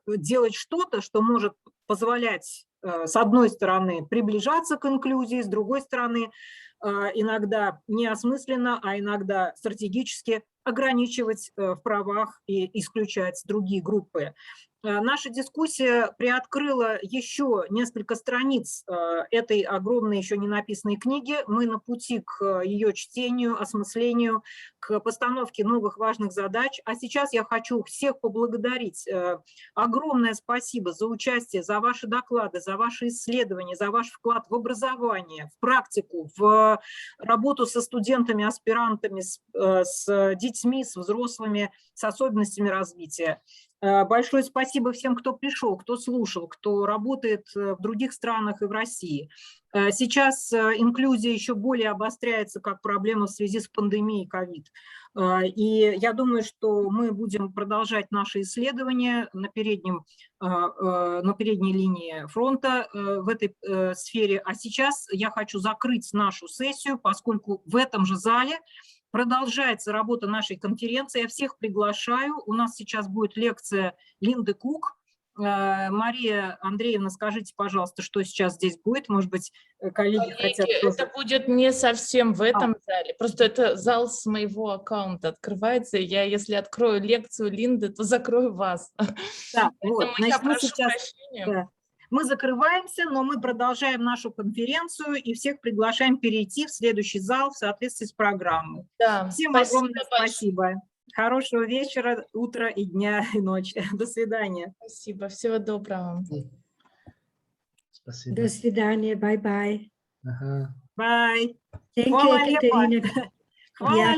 делать что-то, что может позволять, с одной стороны, приближаться к инклюзии, с другой стороны, иногда неосмысленно, а иногда стратегически ограничивать в правах и исключать другие группы. Наша дискуссия приоткрыла еще несколько страниц этой огромной еще не написанной книги. Мы на пути к ее чтению, осмыслению, к постановке новых важных задач. А сейчас я хочу всех поблагодарить. Огромное спасибо за участие, за ваши доклады, за ваши исследования, за ваш вклад в образование, в практику, в работу со студентами, аспирантами, с детьми, с взрослыми, с особенностями развития. Большое спасибо всем, кто пришел, кто слушал, кто работает в других странах и в России. Сейчас инклюзия еще более обостряется как проблема в связи с пандемией ковид. И я думаю, что мы будем продолжать наши исследования на передней линии фронта в этой сфере. А сейчас я хочу закрыть нашу сессию, поскольку в этом же зале продолжается работа нашей конференции. Я всех приглашаю. У нас сейчас будет лекция Линды Кук. Мария Андреевна, скажите, пожалуйста, что сейчас здесь будет? Может быть, коллеги хотят тоже... Это будет не совсем в этом зале. Просто это зал с моего аккаунта открывается. Я, если открою лекцию Линды, то закрою вас. Да, вот. Я Значит, мы прошу сейчас... прощения. Да. Мы закрываемся, но мы продолжаем нашу конференцию и всех приглашаем перейти в следующий зал в соответствии с программой. Да, всем огромное спасибо. Хорошего вечера, утра и дня, и ночи. До свидания. Спасибо. Всего доброго. Спасибо. До свидания. Bye-bye. Bye. Thank you, Екатерина. Хвала